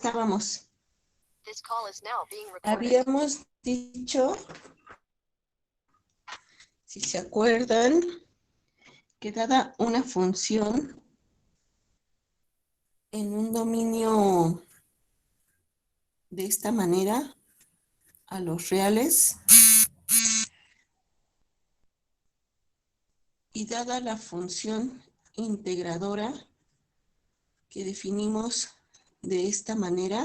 estábamos. Habíamos dicho, si se acuerdan, que dada una función en un dominio de esta manera a los reales, y dada la función integradora que definimos de esta manera,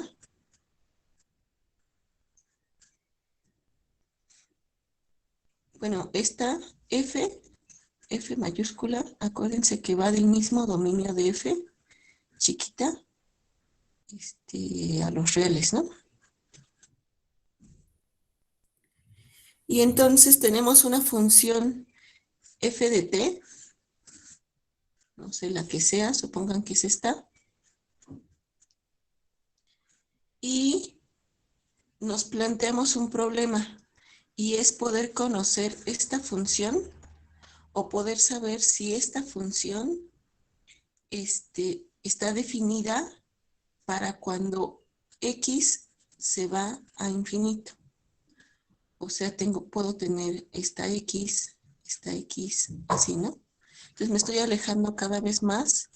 bueno, esta F mayúscula, acuérdense que va del mismo dominio de F chiquita a los reales, ¿no? Y entonces tenemos una función f de t, no sé la que sea, supongan que es esta, y nos planteamos un problema, y es poder conocer esta función, o poder saber si esta función está definida para cuando x se va a infinito. O sea, puedo tener esta X, así, ¿no? Entonces me estoy alejando cada vez más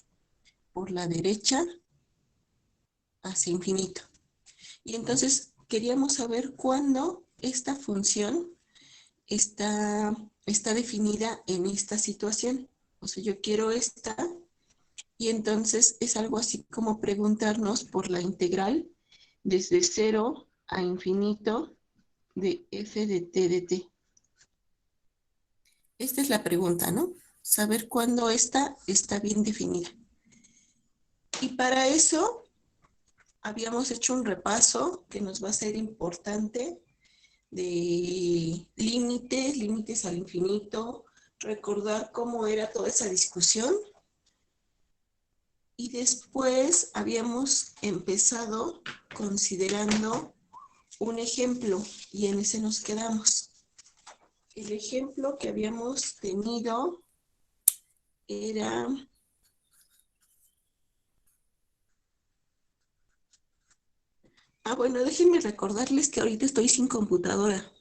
por la derecha hacia infinito. Y entonces queríamos saber cuándo esta función está definida en esta situación. O sea, yo quiero esta, y entonces es algo así como preguntarnos por la integral desde 0 a infinito de f de t de t. Esta es la pregunta, ¿no? Saber cuándo esta está bien definida. Y para eso habíamos hecho un repaso que nos va a ser importante de límites al infinito, recordar cómo era toda esa discusión. Y después habíamos empezado considerando un ejemplo, y en ese nos quedamos. El ejemplo que habíamos tenido era... bueno, déjenme recordarles que ahorita estoy sin computadora.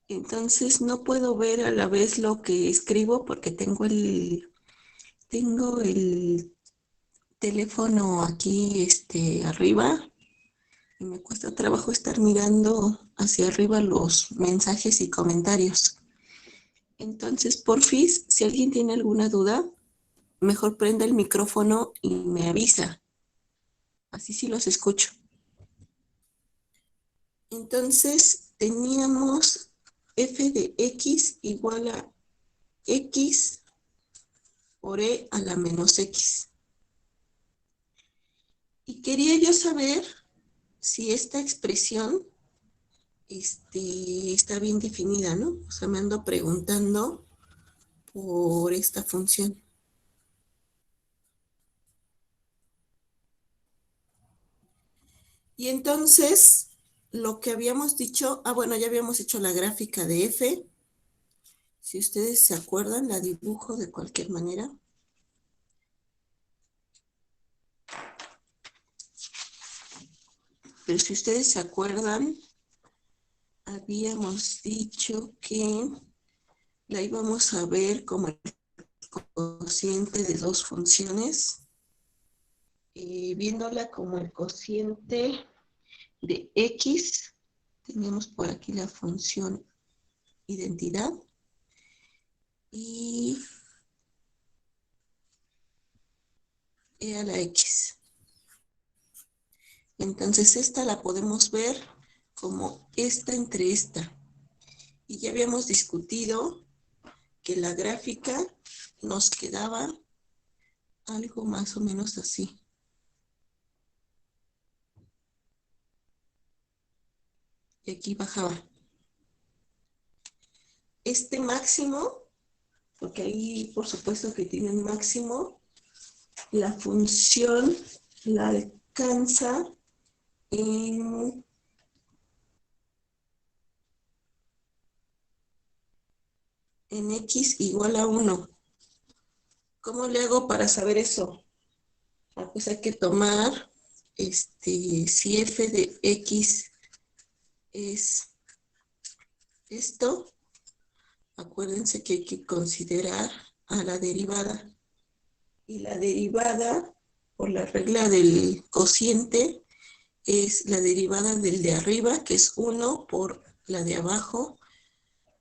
Entonces no puedo ver a la vez lo que escribo porque tengo el teléfono aquí arriba, y me cuesta trabajo estar mirando hacia arriba los mensajes y comentarios. Entonces, porfis, si alguien tiene alguna duda, mejor prenda el micrófono y me avisa. Así sí los escucho. Entonces, teníamos f de x igual a x por e a la menos x. Y quería yo saber si esta expresión está bien definida, ¿no? O sea, me ando preguntando por esta función. Y entonces, lo que habíamos dicho, bueno, ya habíamos hecho la gráfica de f. Si ustedes se acuerdan, la dibujo de cualquier manera. Pero si ustedes se acuerdan, habíamos dicho que la íbamos a ver como el cociente de dos funciones, viéndola como el cociente de x. Tenemos por aquí la función identidad, y e a la x. Entonces esta la podemos ver como esta entre esta. Y ya habíamos discutido que la gráfica nos quedaba algo más o menos así. Y aquí bajaba. Este máximo, porque ahí por supuesto que tiene un máximo, la función la alcanza en x igual a 1. ¿Cómo le hago para saber eso? Pues hay que tomar si f de x es esto, acuérdense que hay que considerar a la derivada. Y la derivada, por la regla del cociente, es la derivada del de arriba, que es 1 por la de abajo,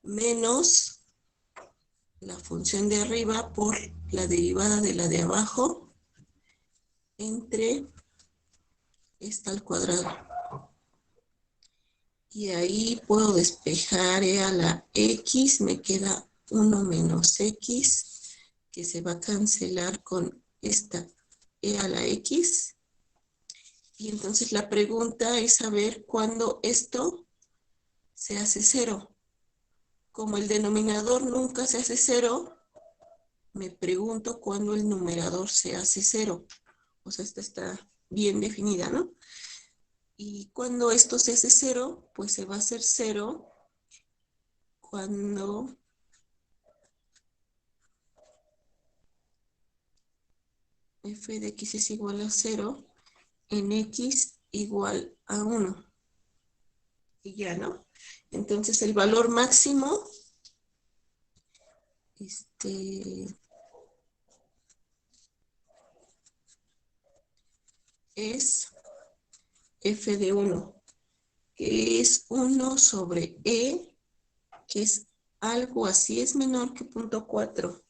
menos la función de arriba por la derivada de la de abajo, entre esta al cuadrado. Y ahí puedo despejar a la x, me queda 1 menos x, que se va a cancelar con esta a la x. Y entonces la pregunta es saber cuándo esto se hace 0. Como el denominador nunca se hace 0, me pregunto cuándo el numerador se hace 0. O sea, esta está bien definida, ¿no? Y cuando esto se hace 0, pues se va a hacer 0 cuando f de x es igual a 0 en x igual a 1. Y ya, ¿no? Entonces el valor máximo es f de 1, que es 1 sobre e, que es algo así, es menor que 0.4.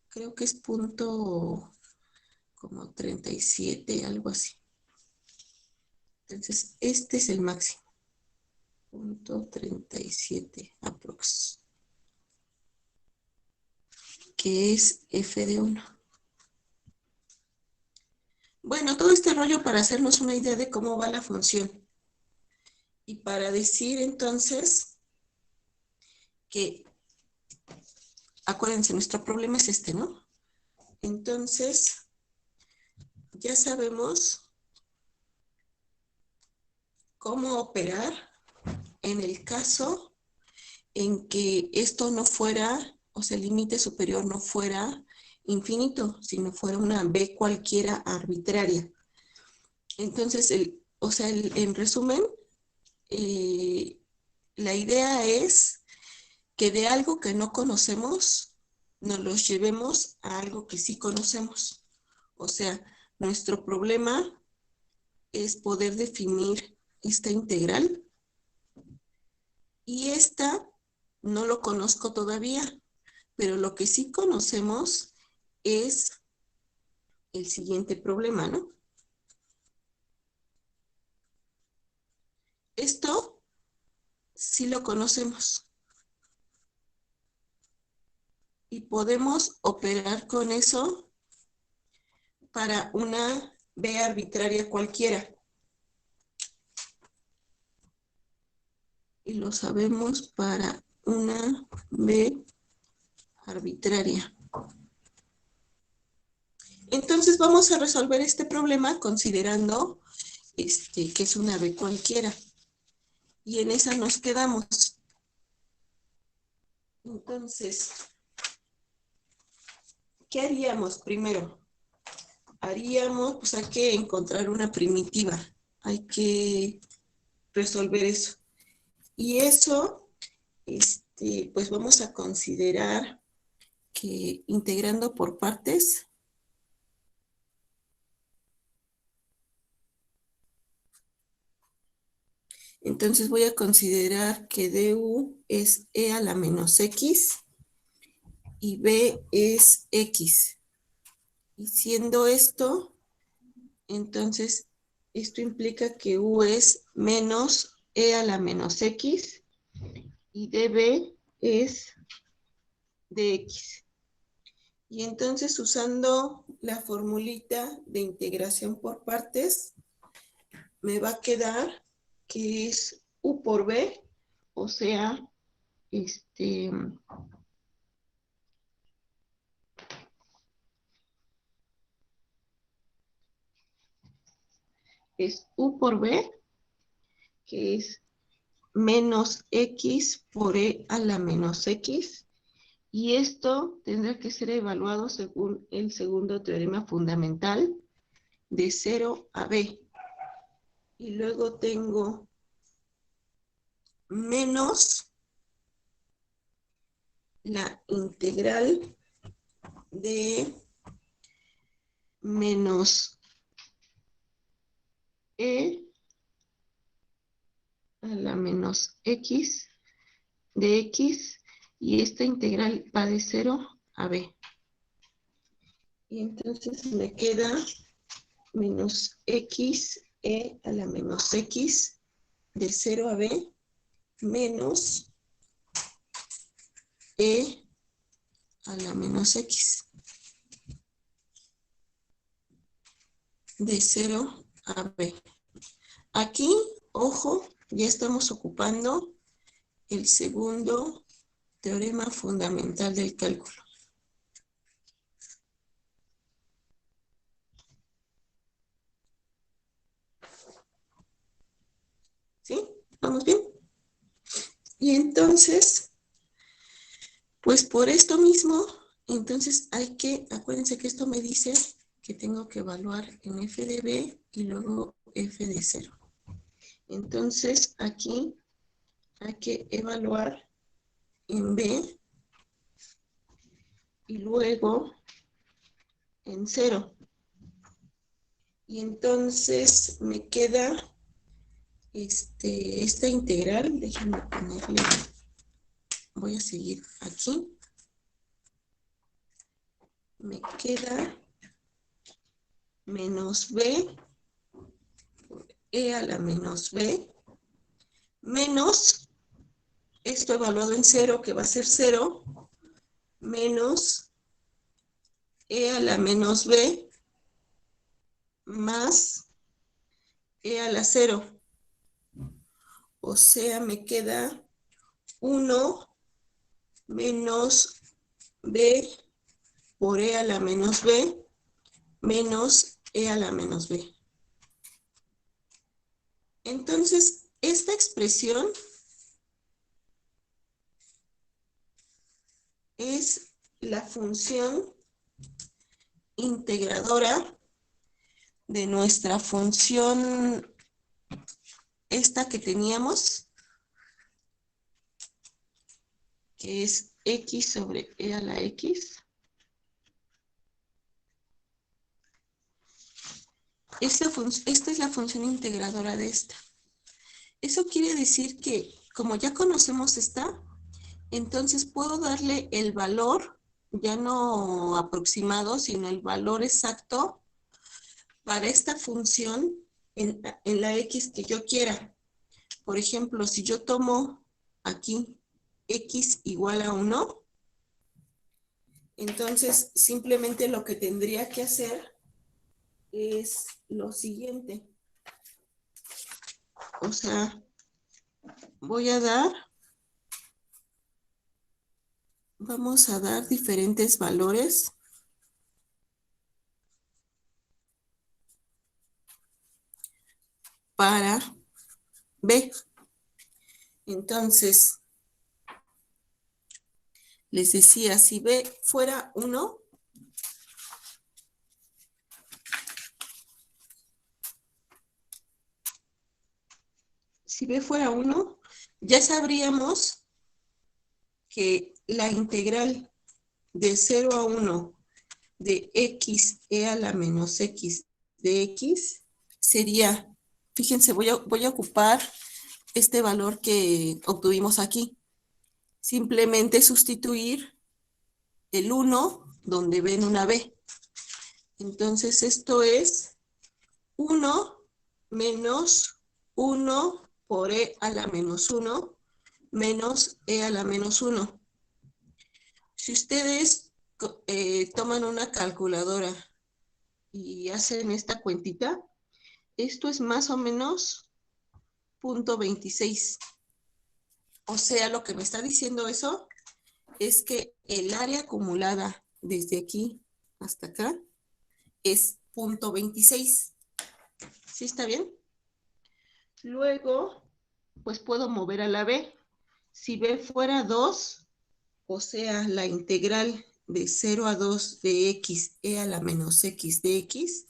Creo que es punto como 37, algo así. Entonces, este es el máximo. 0.37 aprox. Que es f de 1. Bueno, todo este rollo para hacernos una idea de cómo va la función. Y para decir entonces que, acuérdense, nuestro problema es este, ¿no? Entonces, ya sabemos cómo operar en el caso en que esto no fuera, o sea, el límite superior no fuera infinito, sino fuera una b cualquiera arbitraria. Entonces, en resumen, la idea es que de algo que no conocemos, nos los llevemos a algo que sí conocemos. O sea, nuestro problema es poder definir esta integral y esta no lo conozco todavía, pero lo que sí conocemos es el siguiente problema, ¿no? Esto sí lo conocemos y podemos operar con eso para una b arbitraria cualquiera. Y lo sabemos para una b arbitraria. Entonces vamos a resolver este problema considerando que es una b cualquiera. Y en esa nos quedamos. Entonces, ¿qué haríamos primero? Pues hay que encontrar una primitiva. Hay que resolver eso. Y eso, pues vamos a considerar que integrando por partes, entonces voy a considerar que du es e a la menos x y b es x. Y siendo esto, entonces esto implica que u es menos e a la menos x y db es dx. Y entonces usando la formulita de integración por partes, me va a quedar que es u por b, o sea, es u por b, que es menos x por e a la menos x, y esto tendrá que ser evaluado según el segundo teorema fundamental de 0 a b. y luego tengo menos la integral de menos e a la menos x de x, y esta integral va de 0 a b. Y entonces me queda menos x e a la menos x de 0 a b menos e a la menos x de 0 a b. Aquí, ojo, ya estamos ocupando el segundo teorema fundamental del cálculo. ¿Sí? ¿Vamos bien? Y entonces, pues por esto mismo, entonces hay que, acuérdense que esto me dice que tengo que evaluar en f de b y luego f de 0. Entonces, aquí hay que evaluar en b y luego en 0. Y entonces me queda esta integral, déjenme ponerle, voy a seguir aquí. Me queda menos b por e a la menos b menos esto evaluado en 0, que va a ser 0, menos e a la menos b más e a la 0. O sea, me queda 1 menos b por e a la menos b menos e a la menos b. Entonces, esta expresión es la función integradora de nuestra función esta que teníamos, que es x sobre e a la x. Esta es la función integradora de esta. Eso quiere decir que, como ya conocemos esta, entonces puedo darle el valor, ya no aproximado, sino el valor exacto para esta función en la x que yo quiera. Por ejemplo, si yo tomo aquí x igual a 1, entonces simplemente lo que tendría que hacer es lo siguiente. O sea, vamos a dar diferentes valores para b. Entonces, les decía, si b fuera 1, ya sabríamos que la integral de 0 a 1 de x e a la menos x de x sería, fíjense, voy a ocupar este valor que obtuvimos aquí. Simplemente sustituir el 1 donde ven una b. Entonces esto es 1 menos 1 por e a la menos 1 menos e a la menos 1. Si ustedes toman una calculadora y hacen esta cuentita, esto es más o menos 0.26. O sea, lo que me está diciendo eso es que el área acumulada desde aquí hasta acá es 0.26. ¿Sí está bien? Luego, pues puedo mover a la b. Si b fuera 2, o sea, la integral de 0 a 2 de x e a la menos x de x,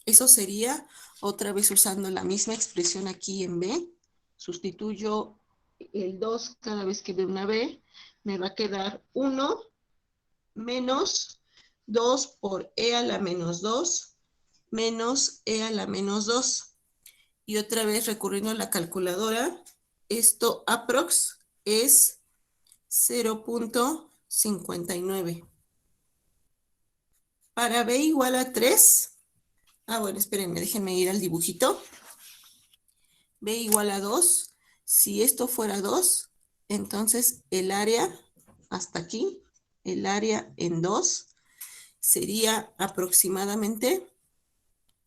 Eso sería, otra vez usando la misma expresión aquí en B, sustituyo el 2 cada vez que veo una B, me va a quedar 1 menos 2 por E a la menos 2 menos E a la menos 2. Y otra vez recurriendo a la calculadora, esto aprox es 0.59. Para B igual a 3, bueno, espérenme, déjenme ir al dibujito. B igual a 2, si esto fuera 2, entonces el área, hasta aquí, el área en 2 sería aproximadamente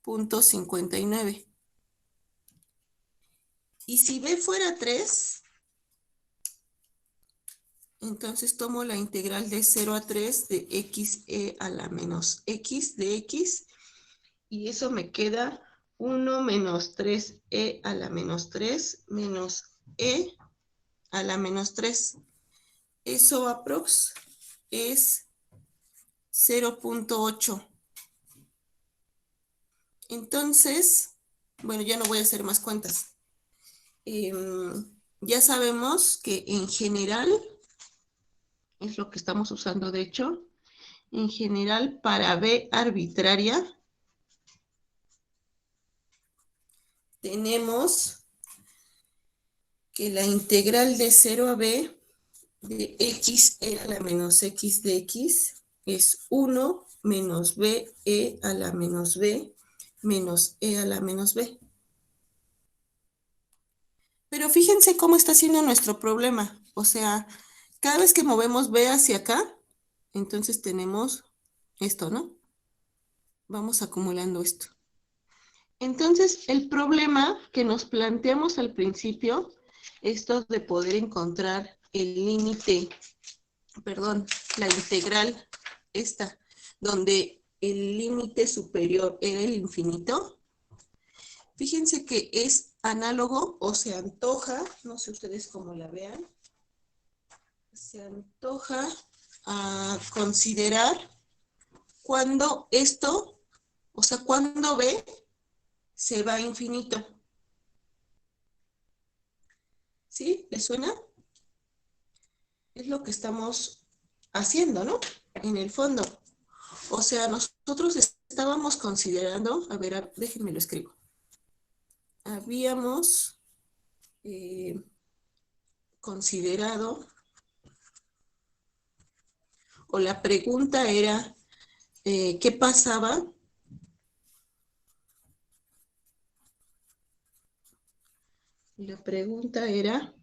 0.59. Y si B fuera 3, entonces tomo la integral de 0 a 3 de xe a la menos x de x, y eso me queda 1 menos 3e a la menos 3 menos e a la menos 3. Eso aprox es 0.8. Entonces, bueno, ya no voy a hacer más cuentas. Ya sabemos que en general, es lo que estamos usando de hecho, en general para B arbitraria, tenemos que la integral de 0 a B de x e a la menos x de x es 1 menos b e a la menos b menos e a la menos b. Pero fíjense cómo está siendo nuestro problema. O sea, cada vez que movemos b hacia acá, entonces tenemos esto, ¿no? Vamos acumulando esto. Entonces, el problema que nos planteamos al principio, esto de poder encontrar el límite, perdón, la integral esta, donde el límite superior era el infinito, fíjense que es análogo o se antoja, no sé ustedes cómo la vean, se antoja a considerar cuando esto, o sea, cuando B se va a infinito. ¿Sí? ¿Les suena? Es lo que estamos haciendo, ¿no? En el fondo. O sea, nosotros estábamos considerando, a ver, déjenme lo escribo. Habíamos considerado, o la pregunta era, ¿qué pasaba? La pregunta era,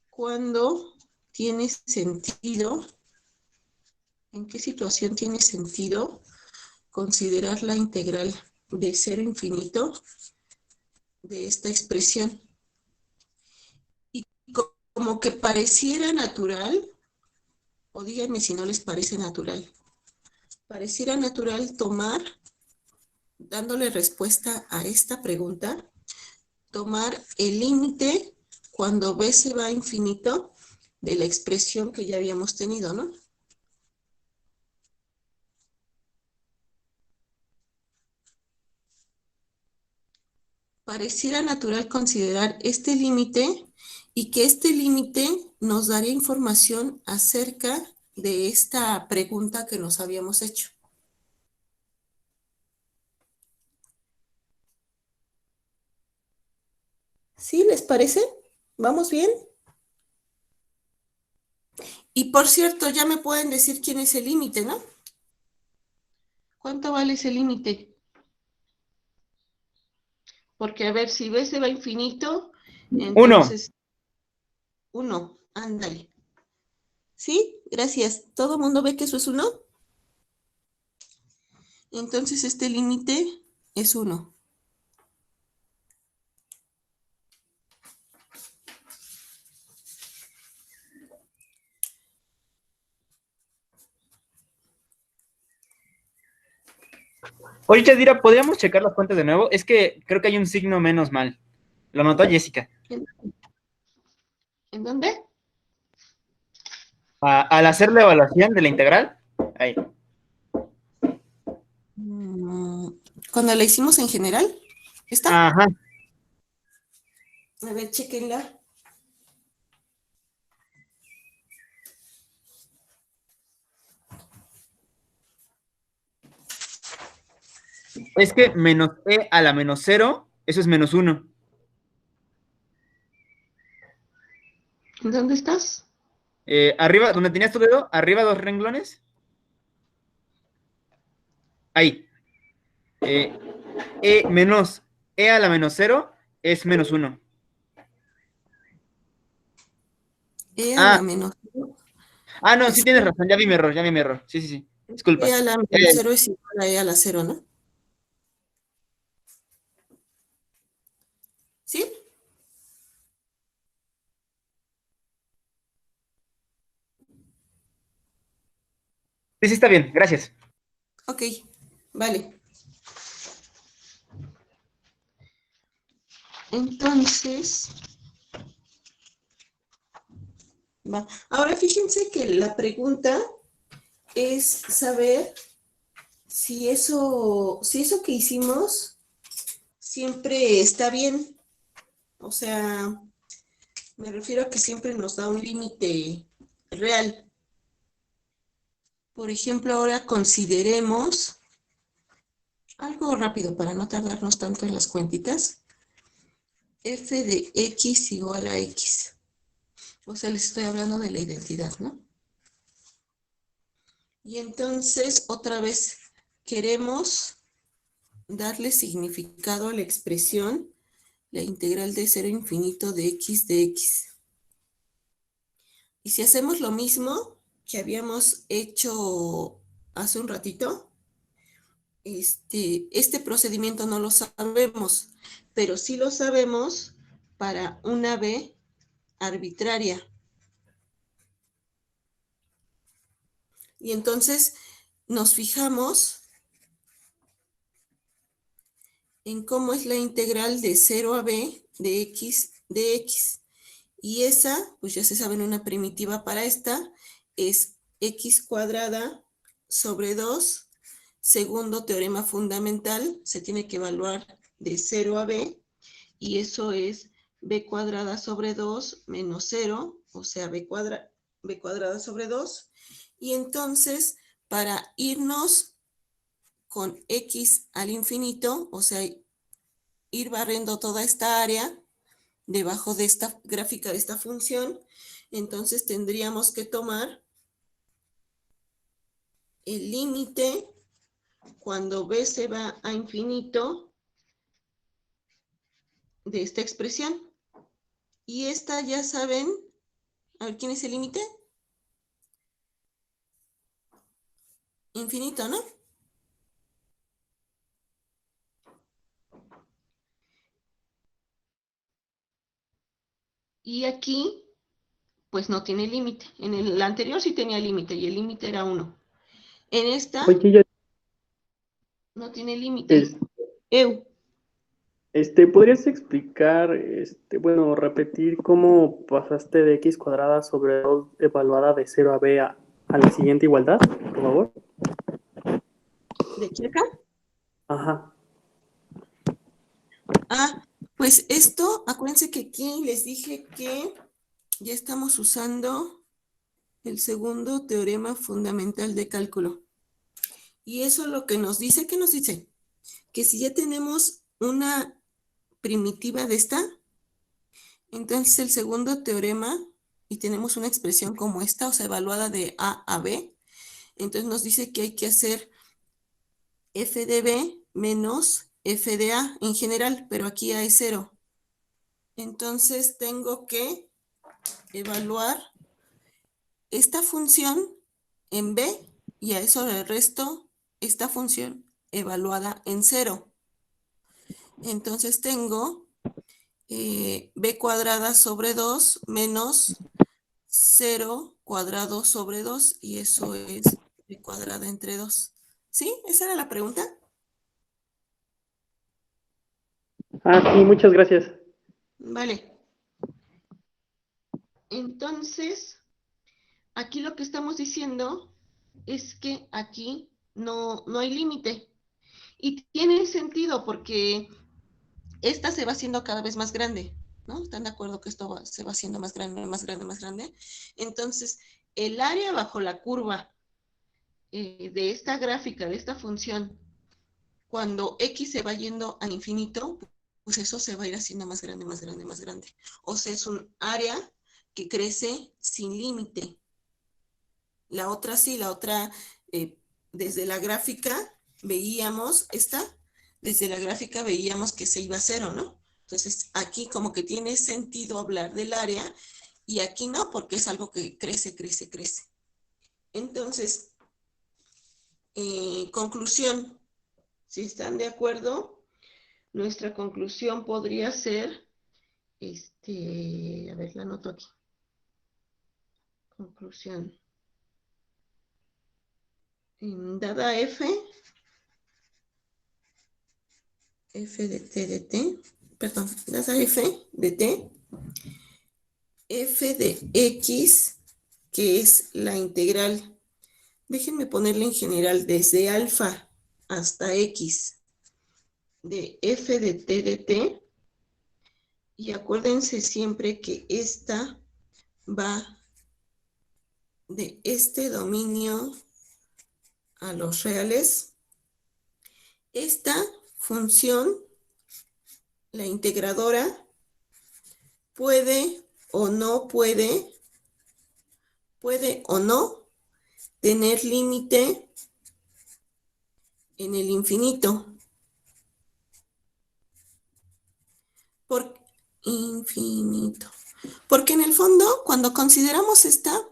¿cuándo tiene sentido, en qué situación tiene sentido considerar la integral de 0 a infinito de esta expresión? Y como que pareciera natural, o díganme si no les parece natural, pareciera natural tomar, dándole respuesta a esta pregunta, tomar el límite cuando B se va a infinito de la expresión que ya habíamos tenido, ¿no? Pareciera natural considerar este límite y que este límite nos daría información acerca de esta pregunta que nos habíamos hecho. ¿Sí les parece? ¿Vamos bien? Y por cierto, ya me pueden decir quién es el límite, ¿no? ¿Cuánto vale ese límite? Porque a ver, si B se va a infinito, entonces 1, ándale. ¿Sí? Gracias. ¿Todo el mundo ve que eso es 1? Entonces este límite es 1. Oye, Yadira, ¿podríamos checar las fuentes de nuevo? Es que creo que hay un signo menos mal. Lo notó Jessica. ¿En dónde? Al hacer la evaluación de la integral, ahí. Cuando la hicimos en general, ¿está? Ajá. A ver, chequenla. Es que menos e a la menos 0, eso es menos 1. ¿Dónde estás? Arriba, donde tenías tu dedo, arriba 2 renglones. Ahí. Eh, menos e a la menos 0 es menos 1. E a la Ah, menos no, sí es tienes razón, ya vi mi error. Sí, sí, sí. E Disculpa. a la menos 0 es igual a E a la 0, ¿no? ¿Sí? Sí, sí, está bien, gracias. Ok, vale. Entonces, va. Ahora fíjense que la pregunta es saber si eso que hicimos siempre está bien. O sea, me refiero a que siempre nos da un límite real. Por ejemplo, ahora consideremos algo rápido para no tardarnos tanto en las cuentitas. F de X igual a X. O sea, les estoy hablando de la identidad, ¿no? Y entonces, otra vez, queremos darle significado a la expresión, la integral de 0 a infinito de X de X. Y si hacemos lo mismo que habíamos hecho hace un ratito, este procedimiento no lo sabemos, pero sí lo sabemos para una B arbitraria. Y entonces nos fijamos en cómo es la integral de 0 a b de x de x. Y esa, pues ya se sabe, en una primitiva para esta, es x cuadrada sobre 2, segundo teorema fundamental, se tiene que evaluar de 0 a b, y eso es b cuadrada sobre 2 menos 0, o sea, b cuadrada sobre 2. Y entonces, para irnos con x al infinito, o sea, ir barriendo toda esta área debajo de esta gráfica de esta función, entonces tendríamos que tomar el límite cuando b se va a infinito de esta expresión. Y esta ya saben, a ver, ¿quién es el límite? Infinito, ¿no? Y aquí, pues no tiene límite. En el anterior sí tenía límite y el límite era 1. En esta Oye, ya, no tiene límite. es- Eu. ¿podrías explicar, bueno, repetir cómo pasaste de x cuadrada sobre 2 evaluada de 0 a b a la siguiente igualdad, por favor? ¿De checa? Ajá. Ah, pues esto, acuérdense que aquí les dije que ya estamos usando el segundo teorema fundamental de cálculo. Y eso lo que nos dice, ¿qué nos dice? Que si ya tenemos una primitiva de esta, entonces el segundo teorema, y tenemos una expresión como esta, o sea, evaluada de A a B, entonces nos dice que hay que hacer f de B menos f de A en general, pero aquí A es 0. Entonces tengo que evaluar esta función en B y a eso le resto esta función evaluada en 0. Entonces tengo b cuadrada sobre 2 menos 0 cuadrado sobre 2 y eso es b cuadrada entre 2. ¿Sí? ¿Esa era la pregunta? Ah, sí, muchas gracias. Vale. Entonces, aquí lo que estamos diciendo es que aquí no hay límite. Y tiene sentido porque esta se va haciendo cada vez más grande, ¿no? ¿Están de acuerdo que esto se va haciendo más grande, más grande, más grande? Entonces, el área bajo la curva de esta gráfica, de esta función, cuando x se va yendo a infinito, pues eso se va a ir haciendo más grande, más grande, más grande. O sea, es un área que crece sin límite. La otra sí, la otra, desde la gráfica veíamos, desde la gráfica veíamos que se iba a cero, ¿no? Entonces, aquí como que tiene sentido hablar del área y aquí no, porque es algo que crece, crece, crece. Entonces, conclusión, si están de acuerdo, nuestra conclusión podría ser, a ver, la anoto aquí. Conclusión. Dada f de t de t, perdón, dada f de t, f de x, que es la integral, déjenme ponerle en general, desde alfa hasta x, de f de t, y acuérdense siempre que esta va de este dominio a los reales. Esta función, la integradora, puede o no tener límite en el infinito. Por infinito. Porque en el fondo, cuando consideramos esta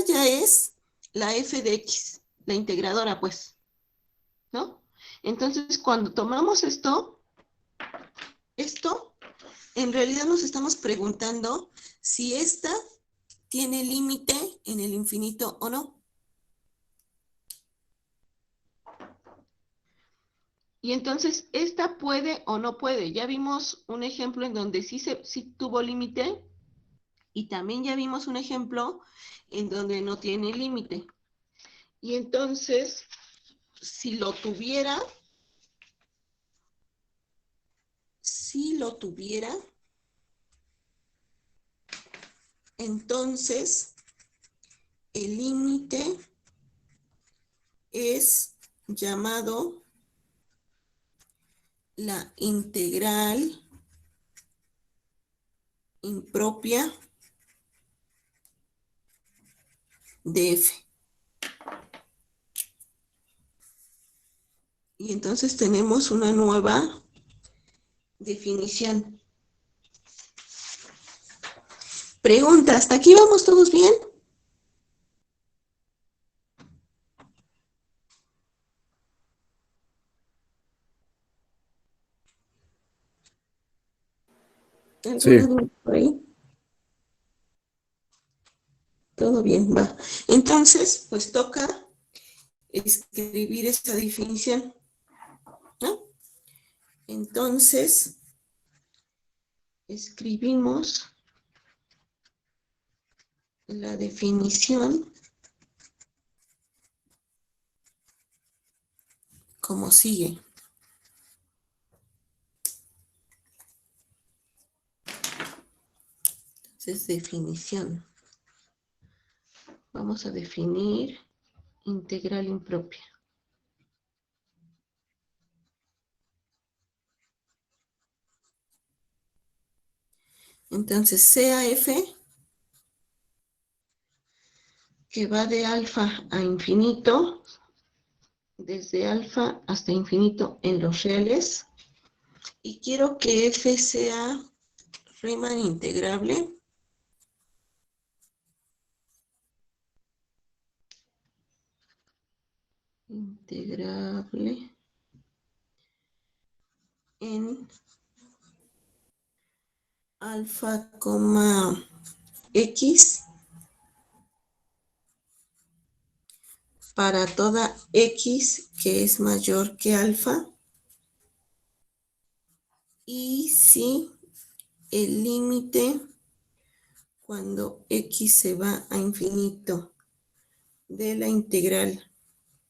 ya es la f de x, la integradora, pues, ¿no? Entonces, cuando tomamos esto, en realidad nos estamos preguntando si esta tiene límite en el infinito o no. Y entonces, esta puede o no puede. Ya vimos un ejemplo en donde sí tuvo límite, y también ya vimos un ejemplo en donde no tiene límite. Y entonces, si lo tuviera, entonces el límite es llamado la integral impropia de f. Y entonces tenemos una nueva definición. Pregunta, ¿hasta aquí vamos todos bien? Sí. ¿Alguna duda por ahí? Todo bien, va. Entonces, pues toca escribir esta definición, ¿no? Entonces, escribimos la definición como sigue. Entonces, definición. Vamos a definir integral impropia. Entonces, sea f, que va de alfa a infinito, desde alfa hasta infinito en los reales, y quiero que f sea Riemann integrable en alfa, x para toda x que es mayor que alfa, y si el límite cuando x se va a infinito de la integral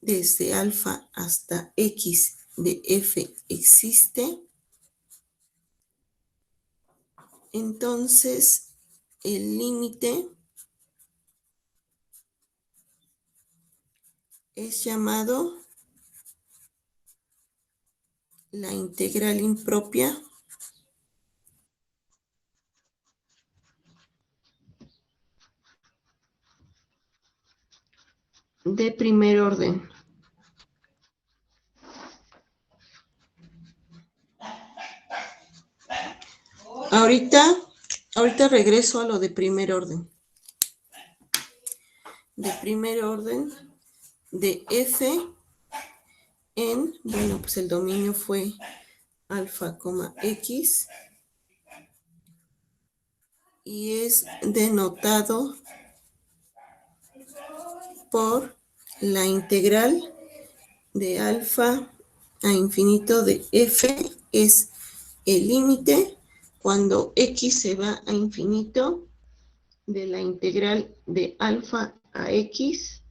desde alfa hasta x de f existe, entonces el límite es llamado la integral impropia de primer orden. Ahorita regreso a lo de primer orden. De primer orden de f en, bueno, pues el dominio fue alfa, x y es denotado por la integral de alfa a infinito de f, es el límite cuando x se va a infinito de la integral de alfa a x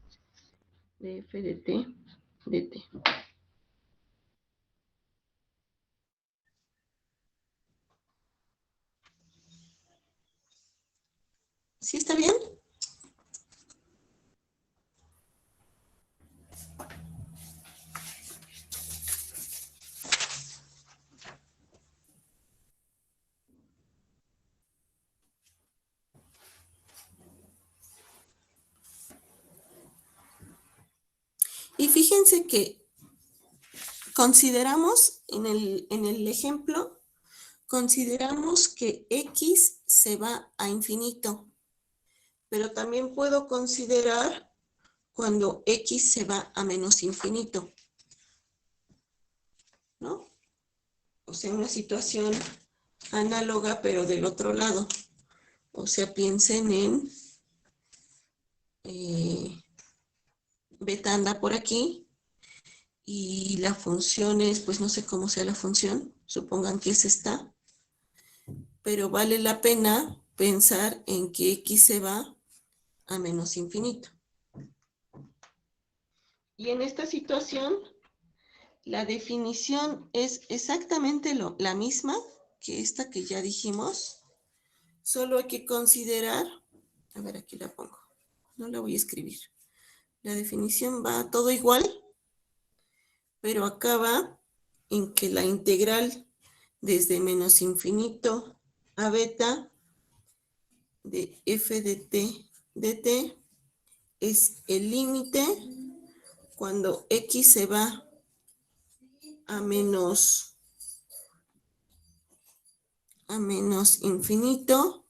de f de t de t. ¿Sí está bien? Y fíjense que consideramos en el ejemplo, consideramos que x se va a infinito, pero también puedo considerar cuando x se va a menos infinito, ¿no? O sea, una situación análoga, pero del otro lado. O sea, piensen en beta anda por aquí y la función es, pues no sé cómo sea la función, supongan que es esta, pero vale la pena pensar en que x se va a menos infinito. Y en esta situación, la definición es exactamente la misma que esta que ya dijimos, solo hay que considerar, a ver, aquí la pongo, no la voy a escribir. La definición va todo igual, pero acaba en que la integral desde menos infinito a beta de f de t es el límite cuando x se va a menos infinito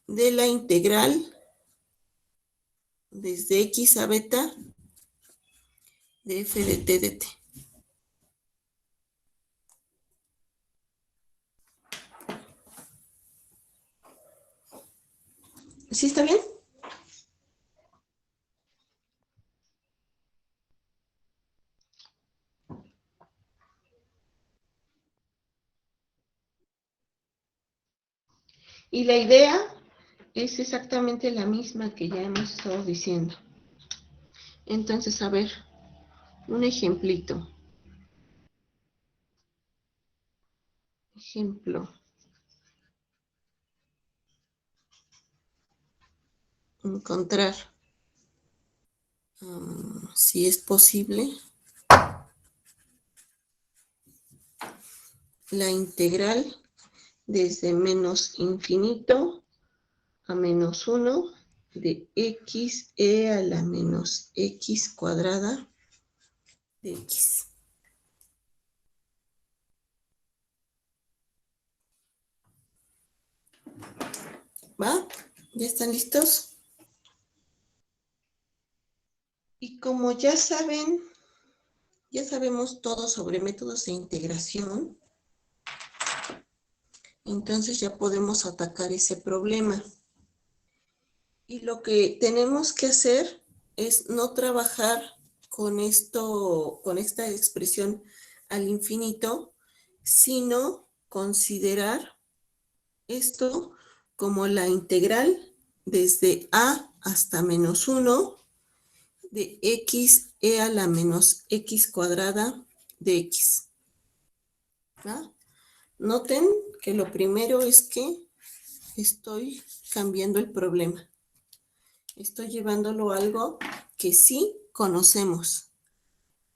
de la integral desde x a beta de f de t de t. ¿Sí está bien? Y la idea es exactamente la misma que ya hemos estado diciendo. Entonces, a ver, un ejemplito. Ejemplo. Encontrar, si es posible, la integral desde menos infinito a menos 1 de x e a la menos x cuadrada de x. ¿Va? ¿Ya están listos? Y como ya saben, ya sabemos todo sobre métodos de integración, entonces ya podemos atacar ese problema. Y lo que tenemos que hacer es no trabajar con esta expresión al infinito, sino considerar esto como la integral desde a hasta menos 1 de x e a la menos x cuadrada de X. ¿Va? Noten que lo primero es que estoy cambiando el problema. Estoy llevándolo a algo que sí conocemos.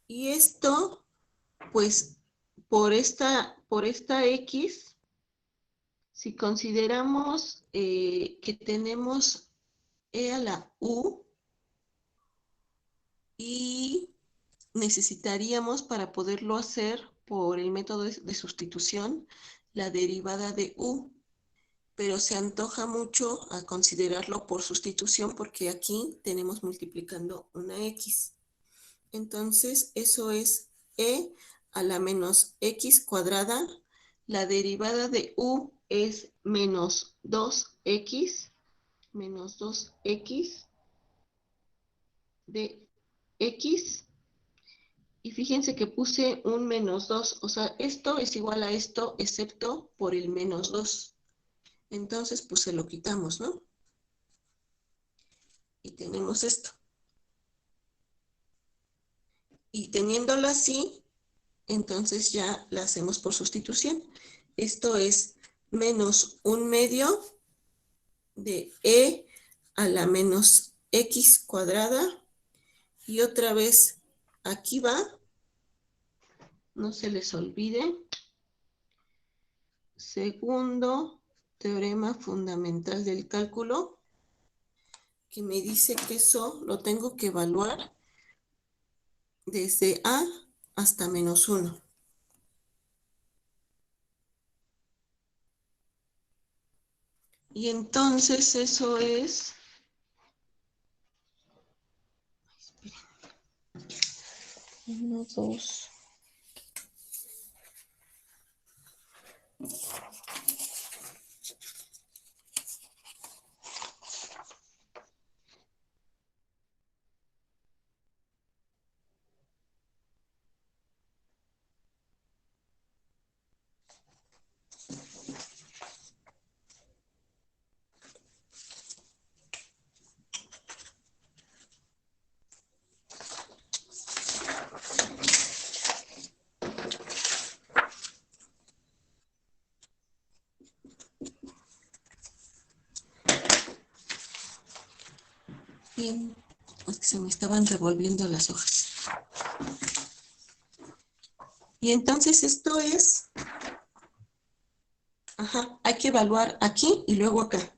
Y esto, pues, por esta X, si consideramos que tenemos e a la u y necesitaríamos para poderlo hacer por el método de sustitución la derivada de u, pero se antoja mucho a considerarlo por sustitución porque aquí tenemos multiplicando una x. Entonces eso es e a la menos x cuadrada. La derivada de u es menos 2x de x. Y fíjense que puse un menos 2. O sea, esto es igual a esto, excepto por el menos 2. Entonces, pues se lo quitamos, ¿no? Y tenemos esto. Y teniéndolo así, entonces ya la hacemos por sustitución. Esto es menos 1/2 de e a la menos x cuadrada. Y otra vez, aquí va. No se les olvide. Segundo teorema fundamental del cálculo, que me dice que eso lo tengo que evaluar desde a hasta menos 1. Y entonces eso es... 1, 2... Bien, es que se me estaban revolviendo las hojas. Y entonces esto es... hay que evaluar aquí y luego acá.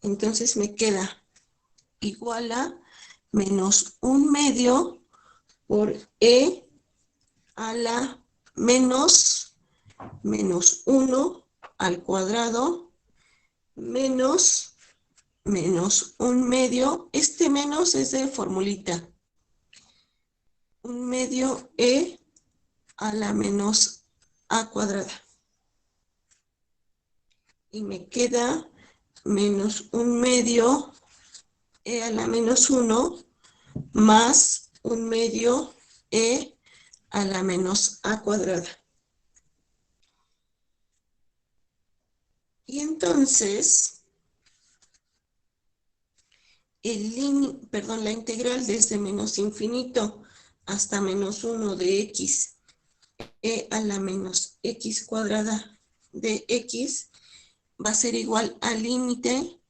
Entonces me queda igual a menos 1/2 por e a la menos 1 al cuadrado menos 1/2. Este menos es de formulita. 1/2 e a la menos a cuadrada. Y me queda menos 1/2 e a la menos 1 más 1/2 e a la menos a cuadrada. Y entonces, la integral desde menos infinito hasta menos 1 de x e a la menos x cuadrada de x va a ser igual al límite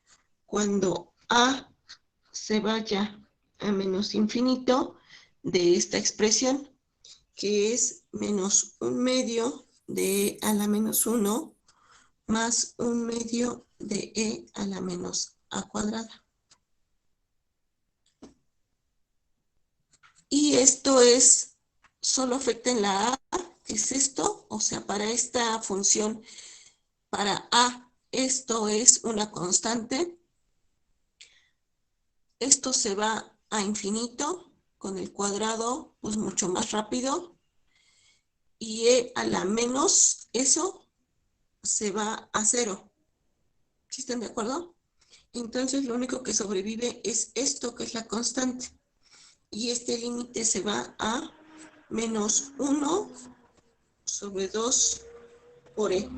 cuando a se vaya a menos infinito de esta expresión, que es menos 1/2 de e a la menos 1 más 1/2 de e a la menos a cuadrada. Y esto es, solo afecta en la a, que es esto, o sea, para esta función, para a, esto es una constante. Esto se va a infinito, con el cuadrado, pues mucho más rápido. Y e a la menos, eso se va a 0. ¿Sí están de acuerdo? Entonces lo único que sobrevive es esto, que es la constante. Y este límite se va a menos 1 sobre 2 por e.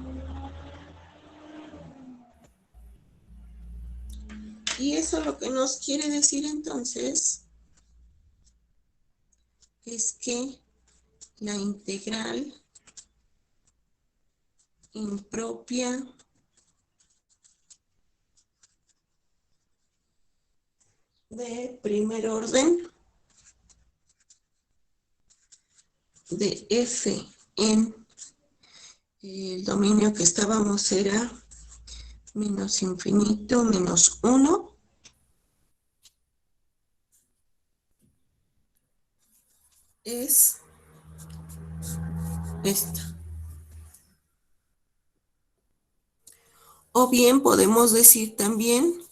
Y eso lo que nos quiere decir entonces es que la integral impropia de primer orden de f en el dominio que estábamos era menos infinito menos 1 es esta. O bien podemos decir también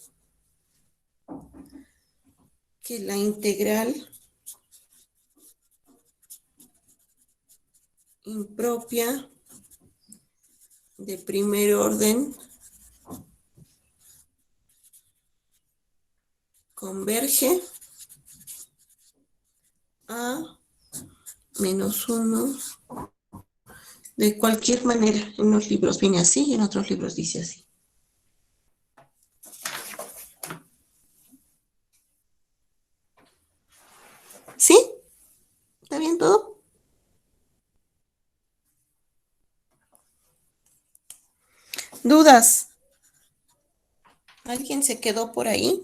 que la integral impropia de primer orden converge a menos 1. De cualquier manera, en unos libros viene así y en otros libros dice así. ¿Sí? ¿Está bien todo? ¿Dudas? ¿Alguien se quedó por ahí?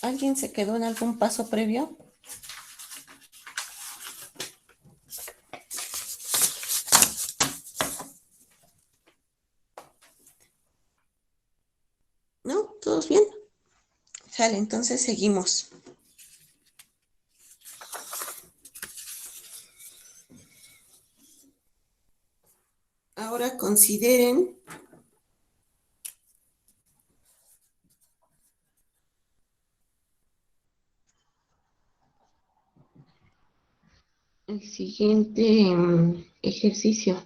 ¿Alguien se quedó en algún paso previo? ¿No? ¿Todos bien? Sale, entonces seguimos. Ahora consideren el siguiente ejercicio.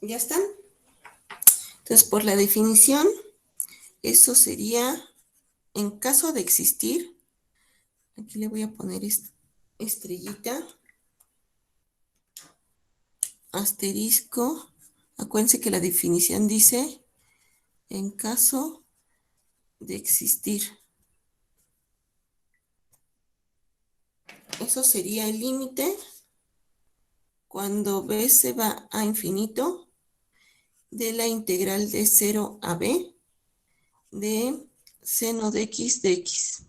¿Ya están? Entonces, por la definición, eso sería, en caso de existir, aquí le voy a poner estrellita, asterisco. Acuérdense que la definición dice, en caso de existir. Eso sería el límite cuando b se va a infinito de la integral de 0 a b de seno de x.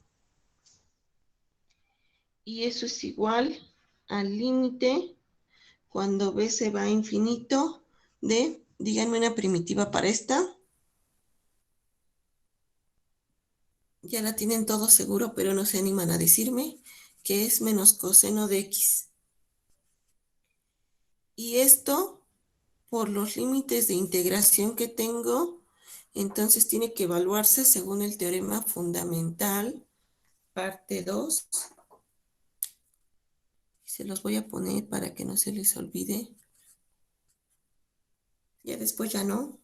Y eso es igual al límite cuando b se va a infinito de, díganme una primitiva para esta. Ya la tienen todo seguro, pero no se animan a decirme, que es menos coseno de x. Y esto, por los límites de integración que tengo, entonces tiene que evaluarse según el teorema fundamental, parte 2. Se los voy a poner para que no se les olvide. Ya después ya no.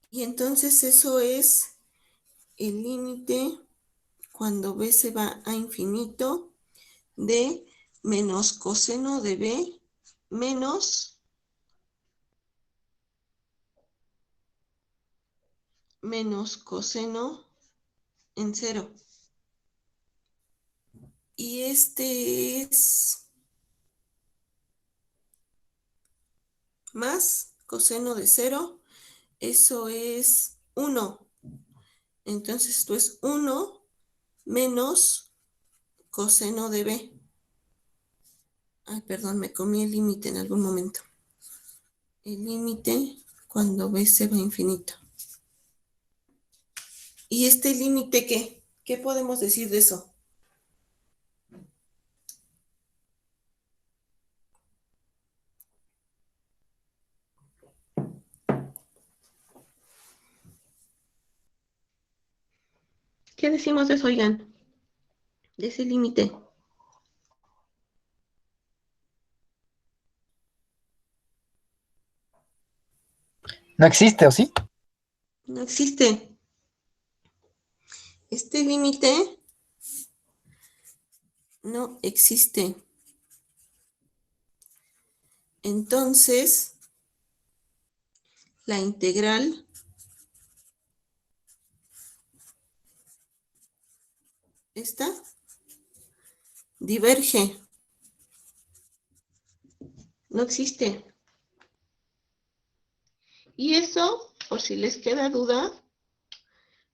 Y entonces eso es el límite cuando b se va a infinito de menos coseno de b menos coseno en 0. Y este es más coseno de 0. Eso es 1. Entonces esto es 1 menos coseno de b. Ay, perdón, me comí el límite en algún momento. El límite cuando b se va a infinito. ¿Y este límite qué? ¿Qué podemos decir de eso? ¿Qué decimos de eso, oigan? De ese límite. No existe, ¿o sí? No existe. este límite no existe. Entonces, la integral esta diverge. No existe. Y eso, por si les queda duda,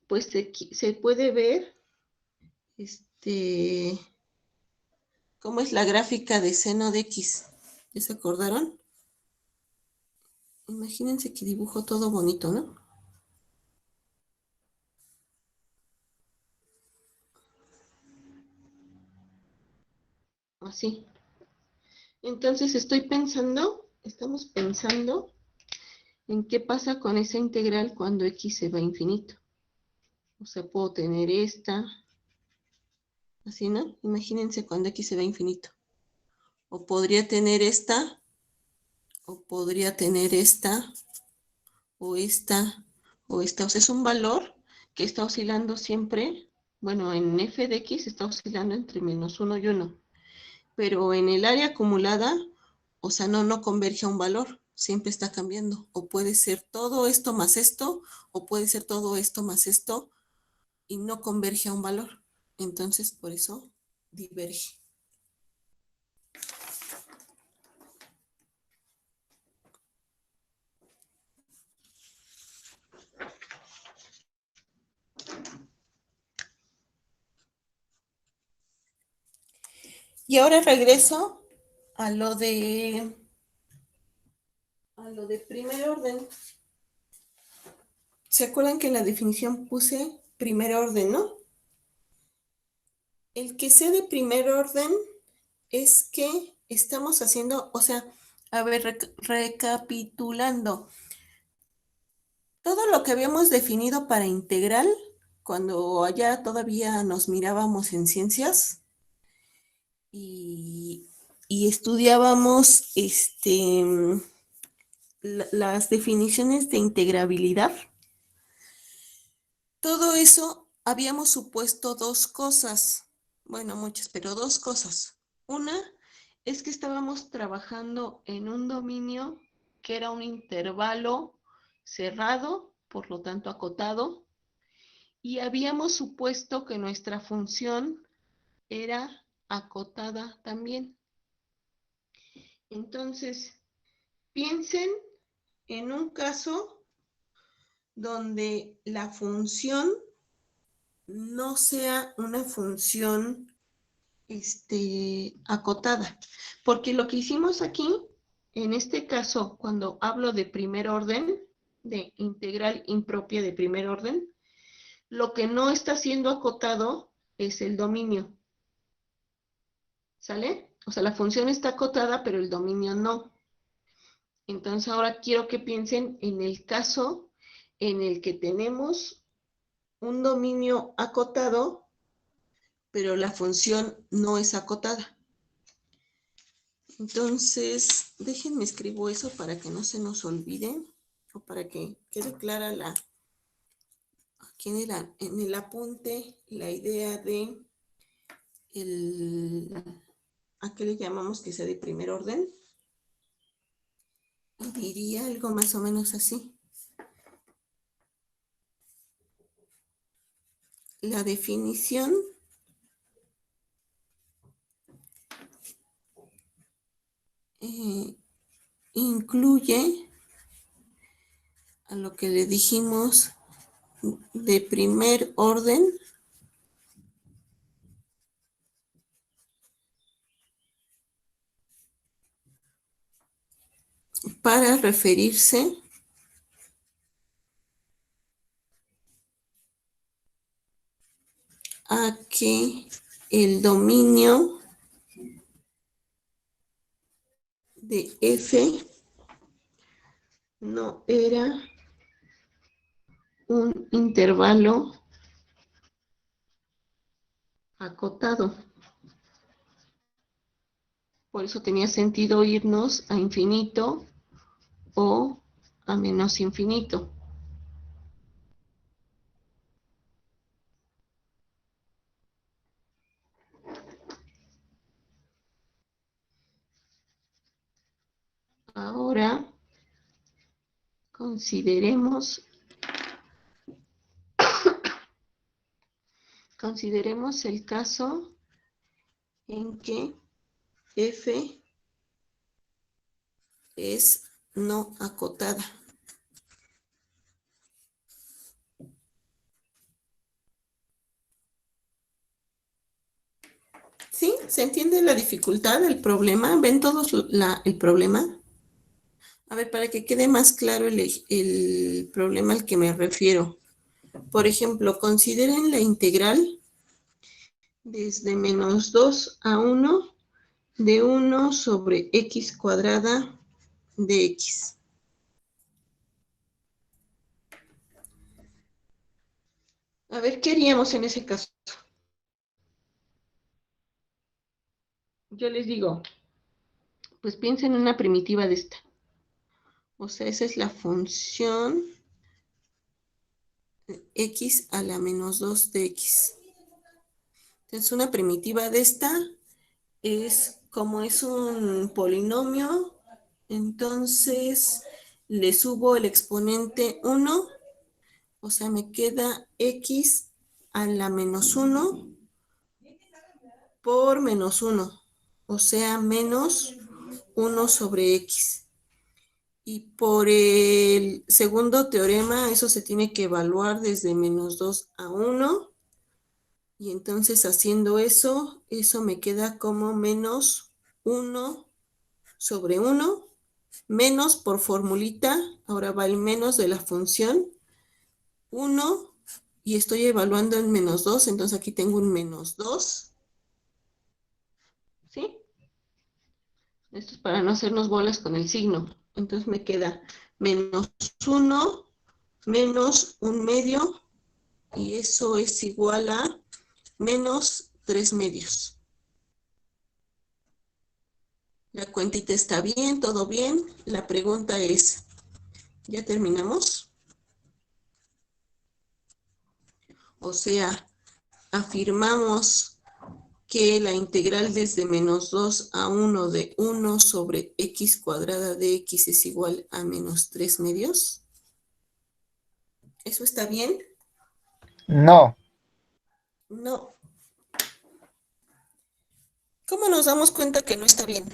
pues se puede ver cómo es la gráfica de seno de x. ¿Ya se acordaron? Imagínense que dibujo todo bonito, ¿no? Así. Entonces estamos pensando en qué pasa con esa integral cuando x se va a infinito. O sea, puedo tener esta, así, ¿no? Imagínense cuando x se va a infinito. O podría tener esta, o podría tener esta, o esta, o esta. O sea, es un valor que está oscilando siempre, bueno, en f de x está oscilando entre -1 y 1. Pero en el área acumulada, o sea, no converge a un valor, siempre está cambiando. O puede ser todo esto más esto, o puede ser todo esto más esto, y no converge a un valor. Entonces, por eso diverge. Y ahora regreso a lo de primer orden. ¿Se acuerdan que en la definición puse primer orden, no? El que sé de primer orden es que estamos haciendo, o sea, a ver, recapitulando. Todo lo que habíamos definido para integral, cuando allá todavía nos mirábamos en ciencias y estudiábamos las definiciones de integrabilidad, todo eso habíamos supuesto dos cosas, bueno, muchas, pero dos cosas. Una es que estábamos trabajando en un dominio que era un intervalo cerrado, por lo tanto acotado, y habíamos supuesto que nuestra función era acotada también. Entonces, piensen en un caso donde la función no sea una función acotada. Porque lo que hicimos aquí, en este caso, cuando hablo de primer orden, de integral impropia de primer orden, lo que no está siendo acotado es el dominio. ¿Sale? O sea, la función está acotada, pero el dominio no. Entonces ahora quiero que piensen en el caso en el que tenemos un dominio acotado, pero la función no es acotada. Entonces, déjenme escribo eso para que no se nos olvide o para que quede clara aquí en el apunte la idea de ¿a qué le llamamos que sea de primer orden? Y diría algo más o menos así. La definición incluye a lo que le dijimos de primer orden para referirse a que el dominio de F no era un intervalo acotado. Por eso tenía sentido irnos a infinito o a menos infinito. Ahora consideremos el caso en que f es no acotada. ¿Sí? ¿Se entiende la dificultad del problema? ¿Ven todos el problema? A ver, para que quede más claro el problema al que me refiero. Por ejemplo, consideren la integral desde menos 2 a 1 de 1 sobre x cuadrada de x. A ver, ¿qué haríamos en ese caso? Yo les digo, pues piensen en una primitiva de esta. O sea, esa es la función x a la menos 2 de x. Entonces, una primitiva de esta es, como es un polinomio, entonces le subo el exponente 1, o sea, me queda x a la menos 1 por menos 1, o sea, menos 1 sobre x. Y por el segundo teorema, eso se tiene que evaluar desde menos 2 a 1. Y entonces haciendo eso, eso me queda como menos 1 sobre 1, menos por formulita, ahora va el menos de la función, 1, y estoy evaluando en menos 2, entonces aquí tengo un menos 2. ¿Sí? Esto es para no hacernos bolas con el signo. Entonces me queda menos 1 menos 1 medio, y eso es igual a menos 3 medios. La cuentita está bien, todo bien. La pregunta es, ¿ya terminamos? O sea, afirmamos que la integral desde menos 2 a 1 de 1 sobre x cuadrada de x es igual a menos 3 medios. ¿Eso está bien? No, No. ¿Cómo nos damos cuenta que no está bien?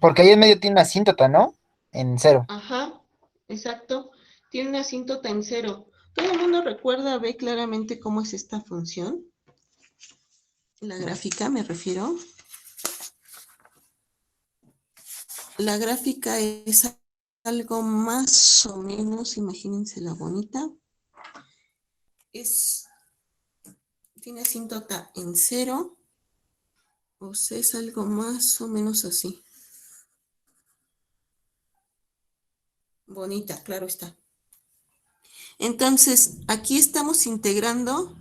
porque ahí en medio tiene una asíntota, ¿no? En cero. Ajá, exacto. Tiene una asíntota en cero. ¿Todo el mundo recuerda, ve claramente cómo es esta función? La gráfica, me refiero. La gráfica es algo más o menos, imagínense la bonita. Tiene asíntota en cero, o sea, es algo más o menos así. Bonita, claro está. Entonces, aquí estamos integrando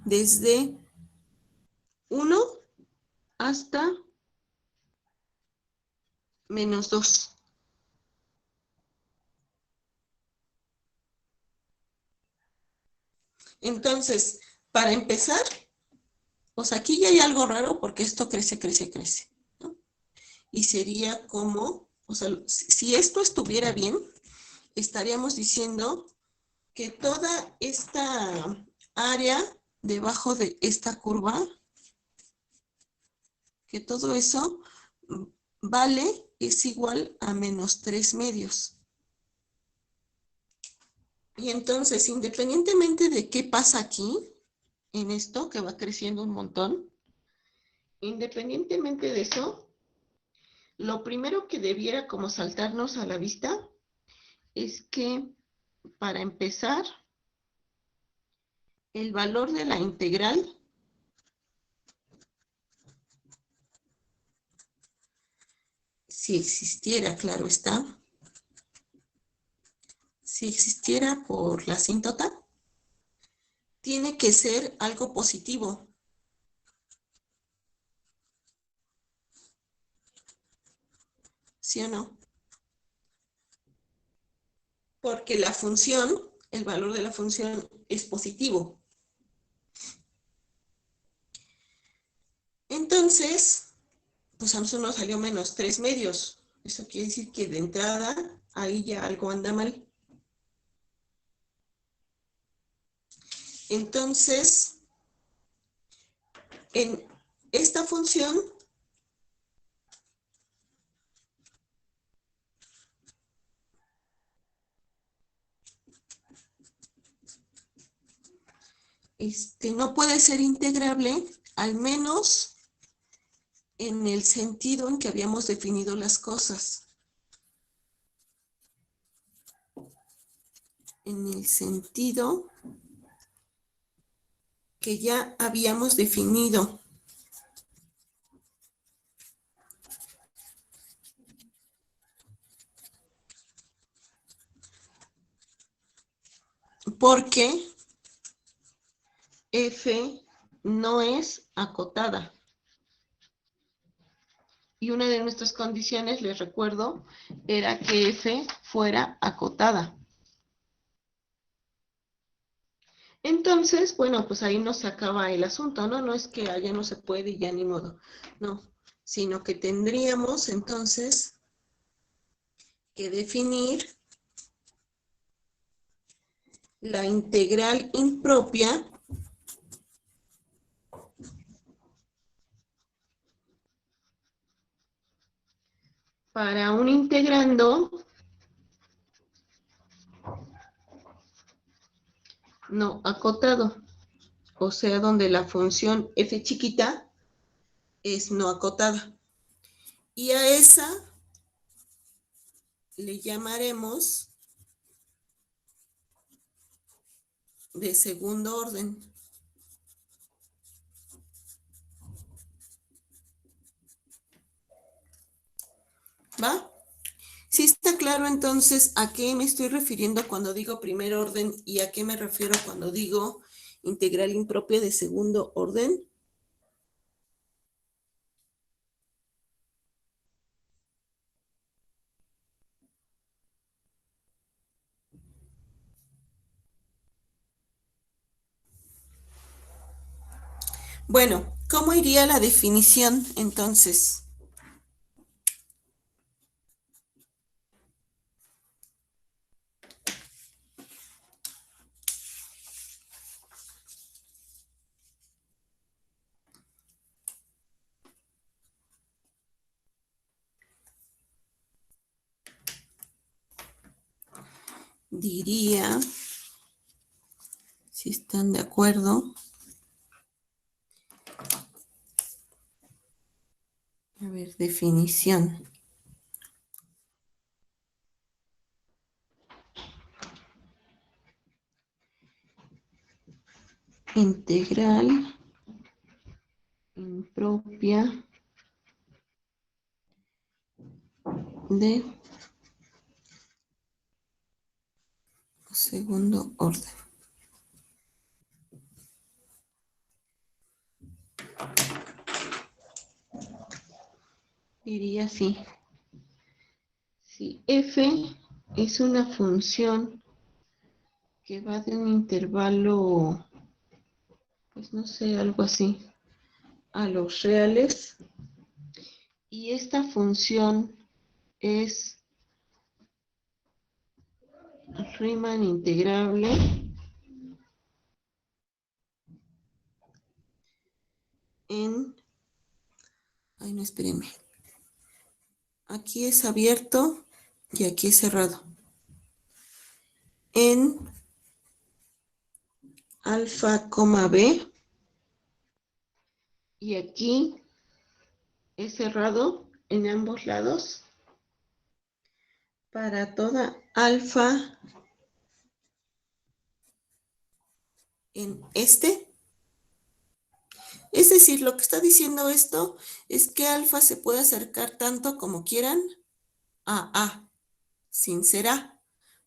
desde 1 hasta menos 2. Entonces, para empezar, pues aquí ya hay algo raro porque esto crece, crece, crece, ¿no? Y sería como, o sea, si esto estuviera bien, estaríamos diciendo que toda esta área debajo de esta curva, que todo eso vale, es igual a menos 3 medios. Y entonces, independientemente de qué pasa aquí, en esto que va creciendo un montón, independientemente de eso, lo primero que debiera como saltarnos a la vista es que, para empezar, el valor de la integral si existiera, claro está, si existiera por la asíntota, tiene que ser algo positivo. ¿Sí o no? Porque la función, el valor de la función es positivo. Entonces, pues a nosotros nos salió menos 3/2. Eso quiere decir que de entrada ahí ya algo anda mal. Entonces, en esta función, no puede ser integrable, al menos en el sentido en que habíamos definido las cosas. En el sentido que ya habíamos definido. Porque F no es acotada. Y una de nuestras condiciones, les recuerdo, era que F fuera acotada. Entonces, bueno, pues ahí nos acaba el asunto, ¿no? No es que allá no se puede y ya ni modo, no, sino que tendríamos entonces que definir la integral impropia para un integrando no acotado, o sea, donde la función f chiquita es no acotada. Y a esa le llamaremos de segundo orden. ¿Va? ¿Sí está claro entonces a qué me estoy refiriendo cuando digo primer orden y a qué me refiero cuando digo integral impropia de segundo orden? Bueno, ¿cómo iría la definición entonces? Diría, si están de acuerdo, a ver, definición. Integral impropia de segundo orden. Diría así. Si f es una función que va de un intervalo, pues no sé, algo así, a los reales, y esta función es Riemann integrable, ay, no, espérenme. Aquí es abierto y aquí es cerrado. En alfa, b, y aquí es cerrado en ambos lados para toda alfa en este. Es decir, lo que está diciendo esto es que alfa se puede acercar tanto como quieran a A, sin ser A,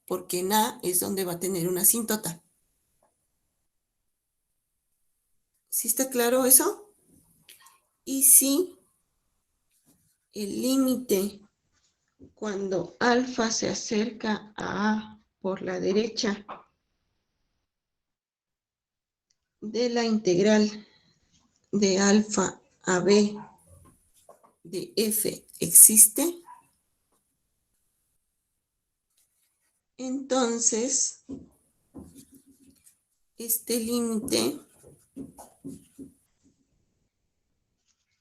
porque en A es donde va a tener una asíntota. ¿Sí está claro eso? Y si el límite cuando alfa se acerca a A por la derecha de la integral de alfa a b de f existe, entonces este límite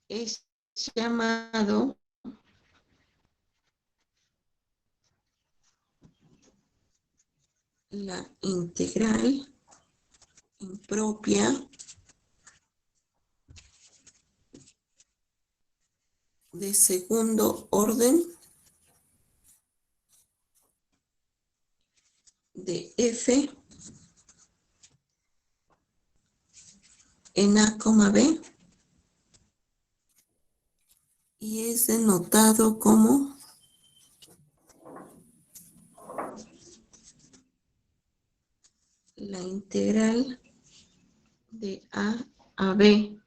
es llamado la integral impropia de segundo orden de f en a, b, y es denotado como la integral de a b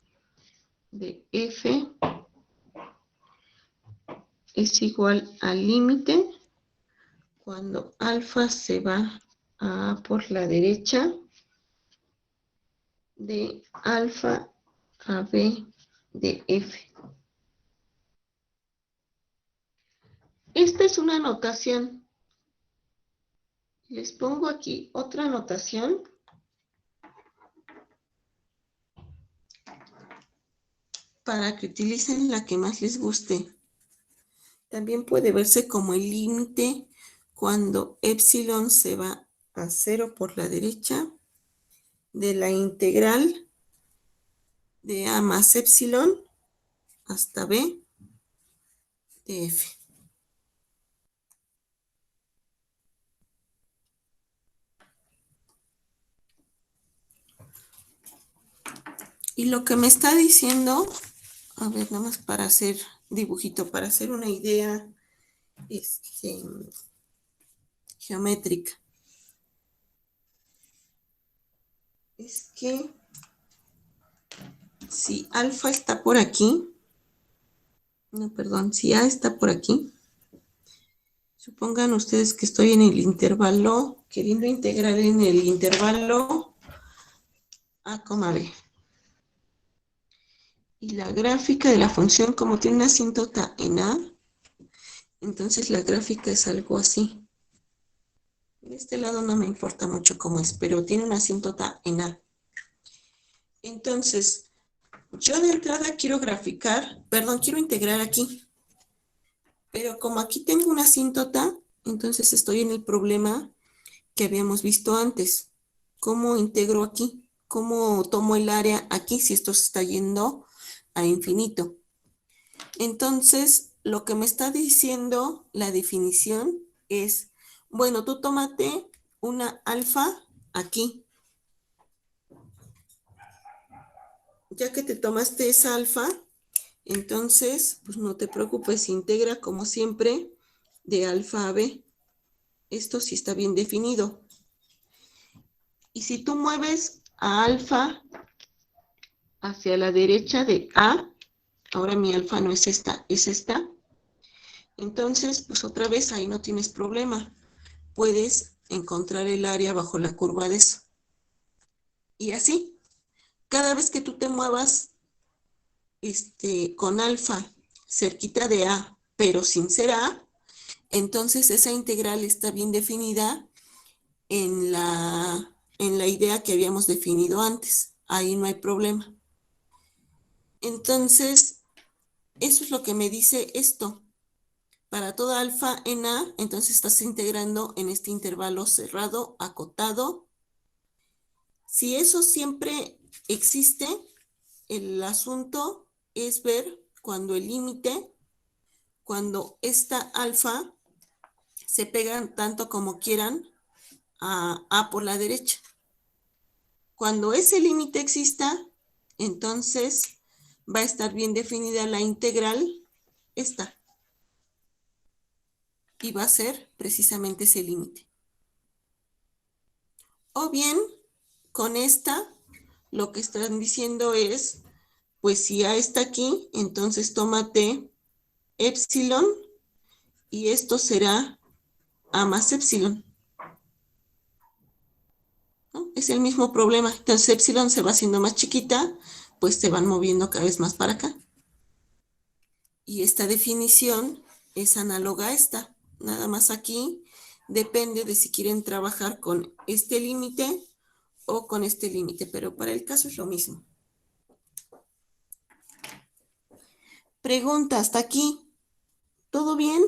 de f es igual al límite cuando alfa se va a A por la derecha de alfa a b de f. Esta es una notación. Les pongo aquí otra notación. Para que utilicen la que más les guste. También puede verse como el límite cuando epsilon se va a 0 por la derecha de la integral de a más epsilon hasta b de f. Y lo que me está diciendo, a ver, nada más para hacer dibujito, para hacer una idea geométrica. Es que si alfa está por aquí, no, perdón, si a está por aquí, supongan ustedes que estoy en el intervalo, queriendo integrar en el intervalo a, b. Y la gráfica de la función, como tiene una asíntota en a, entonces la gráfica es algo así. De este lado no me importa mucho cómo es, pero tiene una asíntota en a. Entonces, yo de entrada quiero quiero integrar aquí. Pero como aquí tengo una asíntota, entonces estoy en el problema que habíamos visto antes. ¿Cómo integro aquí? ¿Cómo tomo el área aquí si esto se está yendo a infinito? Entonces, lo que me está diciendo la definición es, bueno, tú tómate una alfa aquí. Ya que te tomaste esa alfa, entonces, pues no te preocupes, integra como siempre de alfa a b. Esto sí está bien definido. Y si tú mueves a alfa hacia la derecha de a, ahora mi alfa no es esta, es esta, entonces, pues otra vez ahí no tienes problema. Puedes encontrar el área bajo la curva de eso. Y así, cada vez que tú te muevas con alfa cerquita de a, pero sin ser a, entonces esa integral está bien definida en la idea que habíamos definido antes. Ahí no hay problema. Entonces, eso es lo que me dice esto. Para toda alfa en A, entonces estás integrando en este intervalo cerrado, acotado. Si eso siempre existe, el asunto es ver cuando el límite, cuando esta alfa se pegan tanto como quieran a A por la derecha. Cuando ese límite exista, entonces va a estar bien definida la integral, esta. Y va a ser precisamente ese límite. O bien, con esta, lo que están diciendo es, pues si A está aquí, entonces tómate epsilon y esto será A más epsilon. ¿No? Es el mismo problema. Entonces epsilon se va haciendo más chiquita, pues se van moviendo cada vez más para acá. Y esta definición es análoga a esta. Nada más aquí depende de si quieren trabajar con este límite o con este límite, pero para el caso es lo mismo. Pregunta, ¿hasta aquí? ¿Todo bien?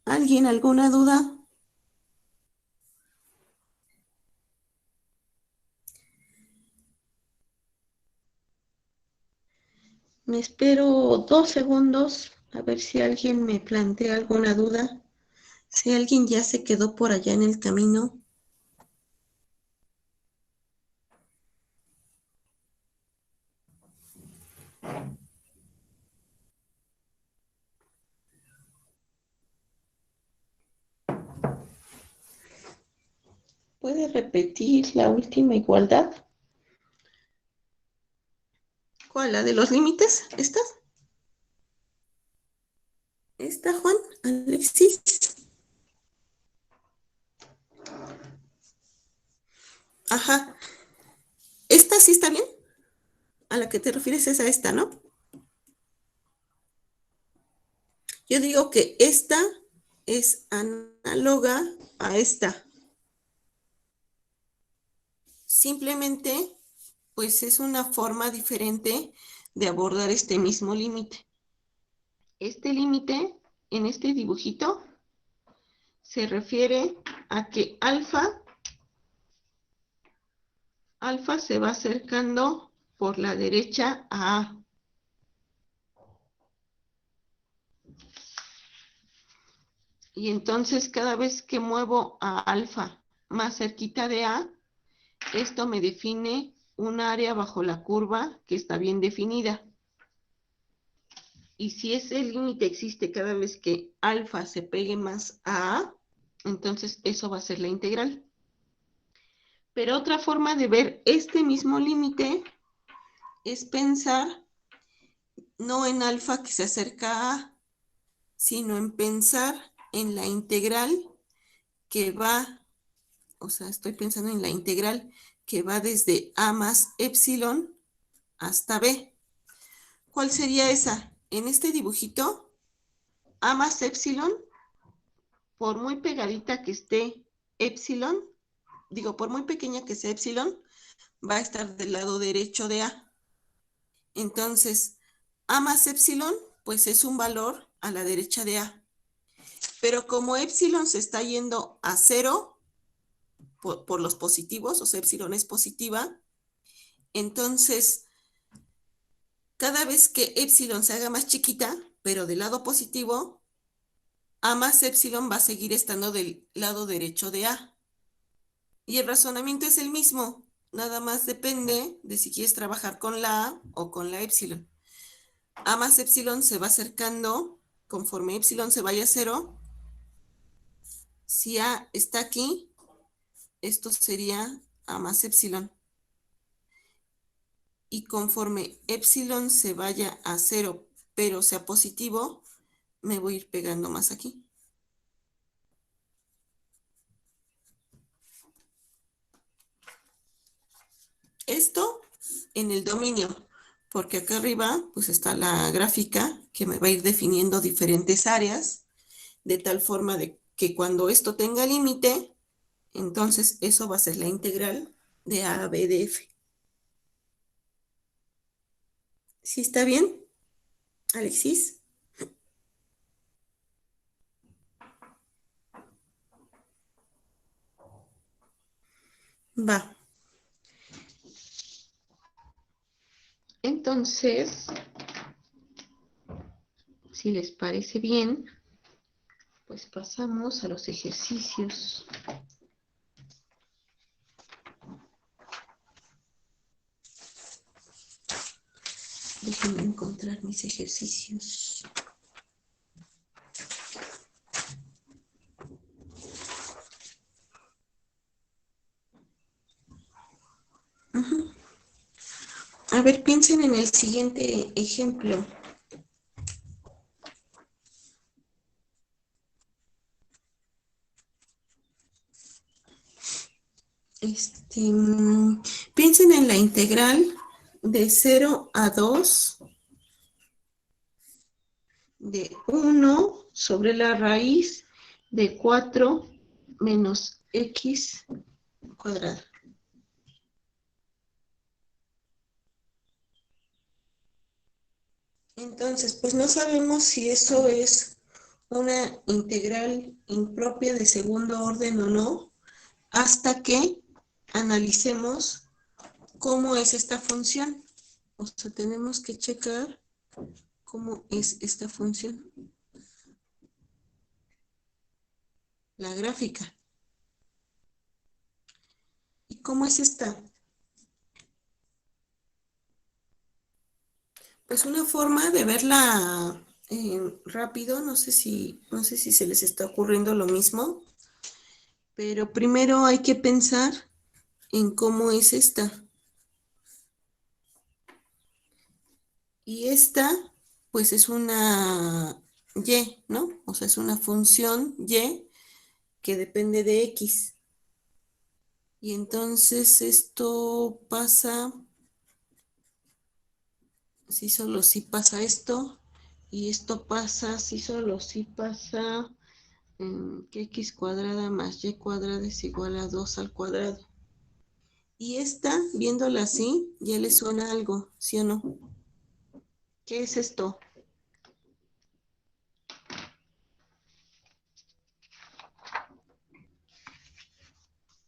¿Alguien, alguna duda? Me espero 2 segundos a ver si alguien me plantea alguna duda. Si alguien ya se quedó por allá en el camino. ¿Puede repetir la última igualdad? ¿Cuál? ¿La de los límites? ¿Esta? ¿Esta, Juan? ¿Alexis? Ajá. ¿Esta sí está bien? A la que te refieres es a esta, ¿no? Yo digo que esta es análoga a esta. Simplemente, pues es una forma diferente de abordar este mismo límite. Este límite, en este dibujito, se refiere a que alfa se va acercando por la derecha a A. Y entonces cada vez que muevo a alfa más cerquita de A, esto me define un área bajo la curva que está bien definida. Y si ese límite existe cada vez que alfa se pegue más a A, entonces eso va a ser la integral. Pero otra forma de ver este mismo límite es pensar no en alfa que se acerca a A, sino en pensar en la integral que va, o sea, estoy pensando en la integral que va desde A más epsilon hasta B. ¿Cuál sería esa? En este dibujito, A más epsilon, por muy pegadita que esté epsilon, digo, por muy pequeña que sea epsilon, va a estar del lado derecho de A. Entonces, A más epsilon, pues es un valor a la derecha de A. Pero como epsilon se está yendo a 0 por los positivos, o sea, epsilon es positiva, entonces, cada vez que epsilon se haga más chiquita, pero del lado positivo, A más epsilon va a seguir estando del lado derecho de A. Y el razonamiento es el mismo, nada más depende de si quieres trabajar con la A o con la epsilon. A más epsilon se va acercando conforme epsilon se vaya a 0. Si A está aquí, esto sería A más epsilon. Y conforme epsilon se vaya a 0, pero sea positivo, me voy a ir pegando más aquí. Esto en el dominio, porque acá arriba pues está la gráfica que me va a ir definiendo diferentes áreas, de tal forma de que cuando esto tenga límite, entonces eso va a ser la integral de A a B de F. ¿Sí está bien, Alexis? Va. Entonces, si les parece bien, pues pasamos a los ejercicios. Déjenme encontrar mis ejercicios. A ver, piensen en el siguiente ejemplo. Piensen en la integral de 0 a 2 de 1 sobre la raíz de 4 menos x cuadrada. Entonces, pues no sabemos si eso es una integral impropia de segundo orden o no, hasta que analicemos cómo es esta función. O sea, tenemos que checar cómo es esta función. La gráfica. ¿Y cómo es esta? Pues una forma de verla rápido, no sé si se les está ocurriendo lo mismo, pero primero hay que pensar en cómo es esta. Y esta, pues es una y, ¿no? O sea, es una función y que depende de x. Y entonces esto pasa, si solo si pasa esto, y esto pasa, si solo si pasa, que x cuadrada más y cuadrada es igual a 2 al cuadrado. Y esta, viéndola así, ya le suena algo, ¿sí o no? ¿Qué es esto?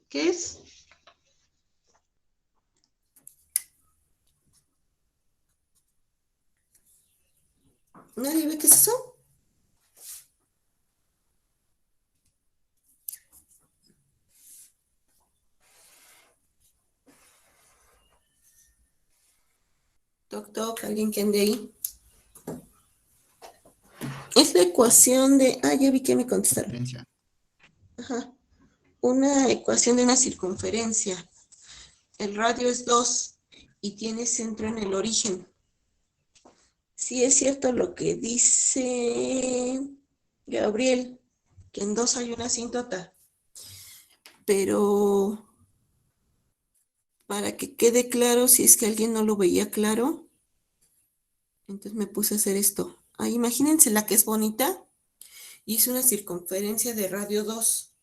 ¿Qué es? ¿Nadie ve qué es eso? Toc, toc, alguien que ande ahí. Es la ecuación de... Ah, ya vi que me contestaron. Ajá. Una ecuación de una circunferencia. El radio es 2 y tiene centro en el origen. Sí es cierto lo que dice Gabriel, que en 2 hay una asíntota. Pero para que quede claro, si es que alguien no lo veía claro, entonces me puse a hacer esto. Ah, imagínense la que es bonita. Y es una circunferencia de radio 2.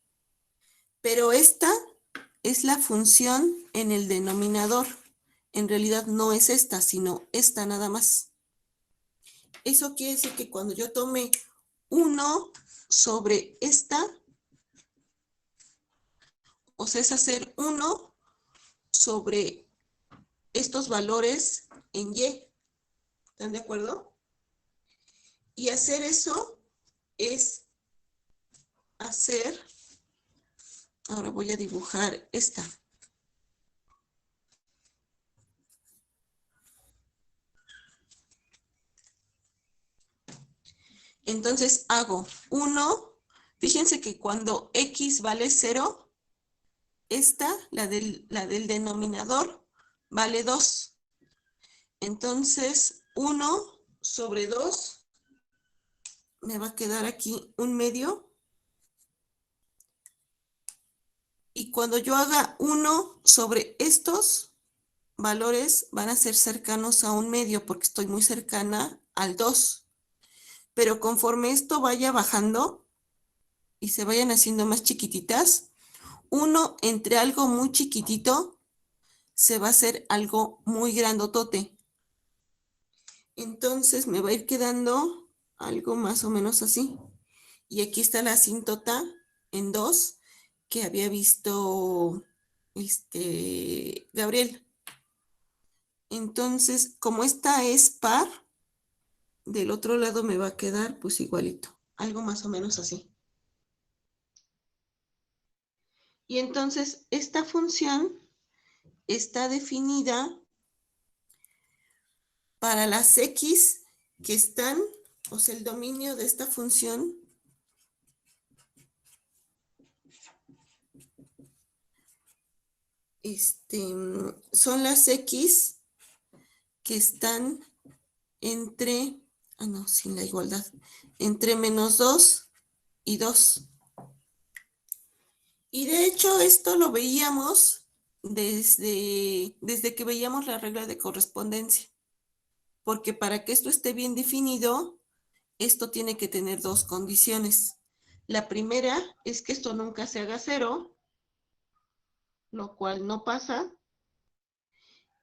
Pero esta es la función en el denominador. En realidad no es esta, sino esta nada más. Eso quiere decir que cuando yo tome 1 sobre esta, o sea, es hacer 1 sobre estos valores en y. ¿Están de acuerdo? Y hacer eso es hacer, ahora voy a dibujar esta. Entonces hago 1, fíjense que cuando x vale 0, esta, la del denominador, vale 2. Entonces 1 sobre 2 me va a quedar aquí un medio. Y cuando yo haga 1 sobre estos valores, van a ser cercanos a un medio porque estoy muy cercana al 2. Pero conforme esto vaya bajando y se vayan haciendo más chiquititas, 1 entre algo muy chiquitito se va a hacer algo muy grandotote. Entonces me va a ir quedando algo más o menos así. Y aquí está la asíntota en 2 que había visto Gabriel. Entonces, como esta es par, del otro lado me va a quedar pues igualito. Algo más o menos así. Y entonces esta función está definida para las x que están, o sea, el dominio de esta función son las x que están entre, no, sin la igualdad, entre menos 2 y 2. Y de hecho esto lo veíamos desde que veíamos la regla de correspondencia. Porque para que esto esté bien definido, esto tiene que tener dos condiciones. La primera es que esto nunca se haga cero, lo cual no pasa.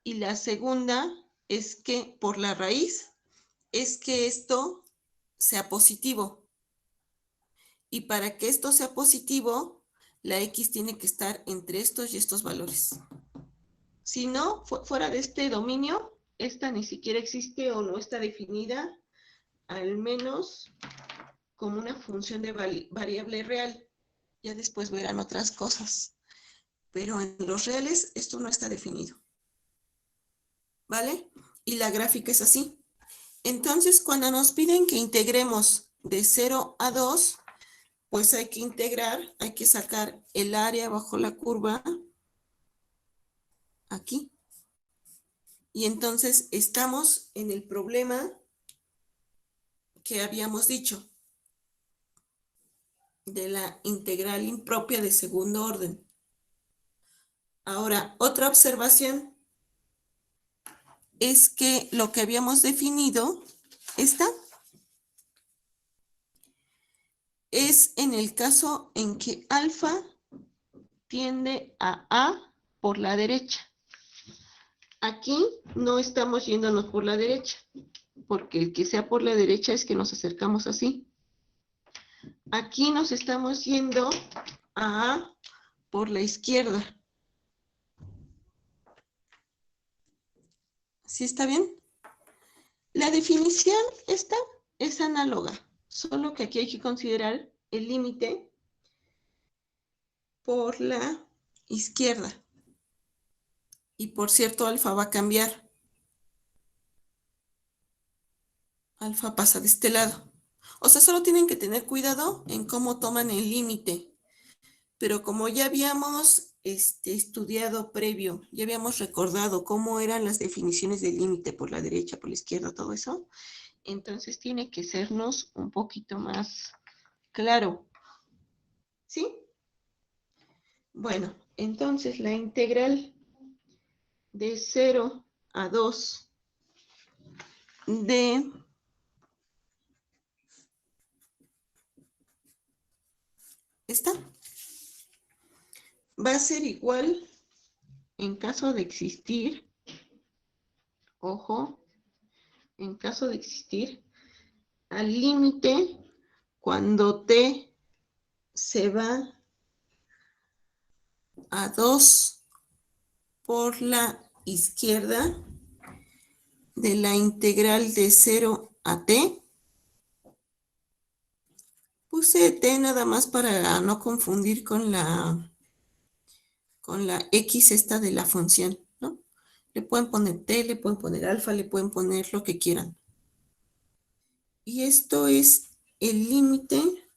Y la segunda es que por la raíz es que esto sea positivo. Y para que esto sea positivo, la X tiene que estar entre estos y estos valores. Si no, fuera de este dominio, esta ni siquiera existe o no está definida, al menos como una función de variable real. Ya después verán otras cosas. Pero en los reales esto no está definido. ¿Vale? Y la gráfica es así. Entonces, cuando nos piden que integremos de 0 a 2, pues hay que integrar, hay que sacar el área bajo la curva aquí. Y entonces estamos en el problema que habíamos dicho de la integral impropia de segundo orden. Ahora, otra observación es que lo que habíamos definido, esta, es en el caso en que alfa tiende a A por la derecha. Aquí no estamos yéndonos por la derecha, porque el que sea por la derecha es que nos acercamos así. Aquí nos estamos yendo a A por la izquierda. ¿Sí está bien? La definición esta es análoga, solo que aquí hay que considerar el límite por la izquierda. Y por cierto, alfa va a cambiar. Alfa pasa de este lado. O sea, solo tienen que tener cuidado en cómo toman el límite. Pero como ya habíamos estudiado previo, ya habíamos recordado cómo eran las definiciones del límite por la derecha, por la izquierda, todo eso, entonces tiene que sernos un poquito más claro. ¿Sí? Bueno, entonces la integral de 0 a 2 de esta va a ser igual en caso de existir, ojo, en caso de existir, al límite cuando t se va a 2 por la izquierda de la integral de 0 a t. Puse t nada más para no confundir con la x esta de la función, ¿no? Le pueden poner t, le pueden poner alfa, le pueden poner lo que quieran. Y esto es el límite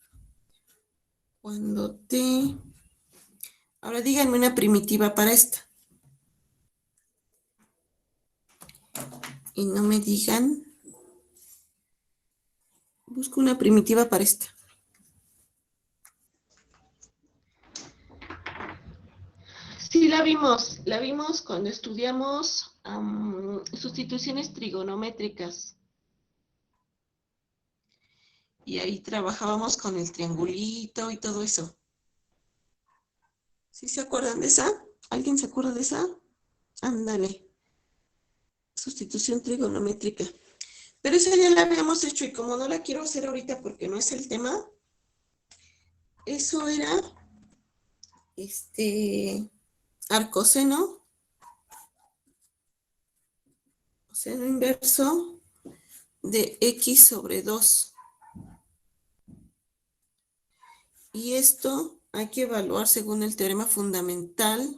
cuando t... Ahora díganme una primitiva para esta. Y no me digan... Busco una primitiva para esta. Sí, la vimos cuando estudiamos sustituciones trigonométricas. Y ahí trabajábamos con el triangulito y todo eso. ¿Sí se acuerdan de esa? ¿Alguien se acuerda de esa? Ándale. Sustitución trigonométrica. Pero esa ya la habíamos hecho y como no la quiero hacer ahorita porque no es el tema, eso era arcoseno, seno inverso de x sobre 2. Y esto hay que evaluar según el teorema fundamental,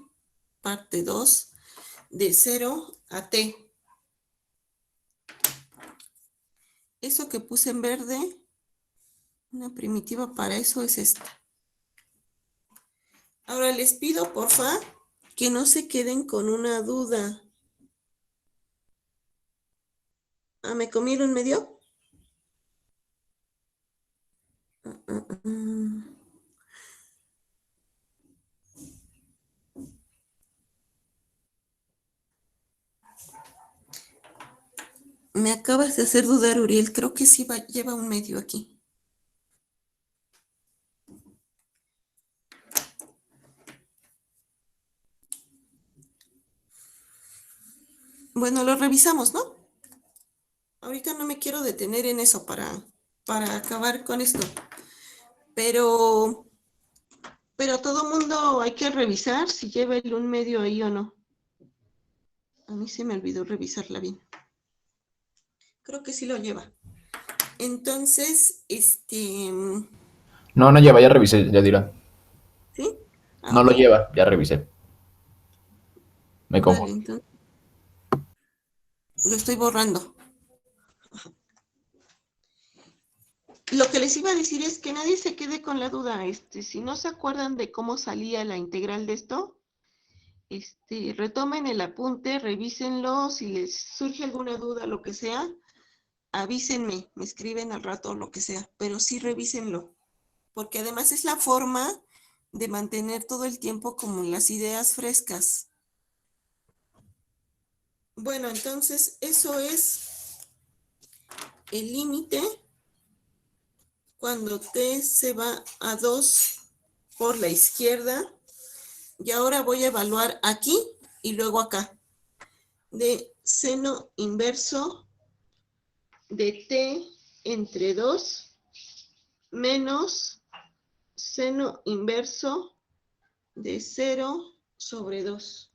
parte 2, de 0 a t. Eso que puse en verde, una primitiva para eso es esta. Ahora les pido, porfa, que no se queden con una duda. Ah, ¿me comieron medio? Me acabas de hacer dudar, Uriel. Creo que sí lleva un medio aquí. Bueno, lo revisamos, ¿no? Ahorita no me quiero detener en eso para acabar con esto. Pero todo mundo hay que revisar si lleva el un medio ahí o no. A mí se me olvidó revisarla bien. Creo que sí lo lleva. Entonces, No, no lleva, ya revisé, ya dirá. ¿sí? Ah, No ok. lo lleva, ya revisé. Me Vale, confundí. entonces lo estoy borrando. Lo que les iba a decir es que nadie se quede con la duda. Si no se acuerdan de cómo salía la integral de esto, retomen el apunte, revísenlo. Si les surge alguna duda, lo que sea, avísenme, me escriben al rato, lo que sea, pero sí revísenlo, porque además es la forma de mantener todo el tiempo como las ideas frescas. Bueno, entonces eso es el límite cuando t se va a 2 por la izquierda. Y ahora voy a evaluar aquí y luego acá. De seno inverso de t entre 2 menos seno inverso de 0/2.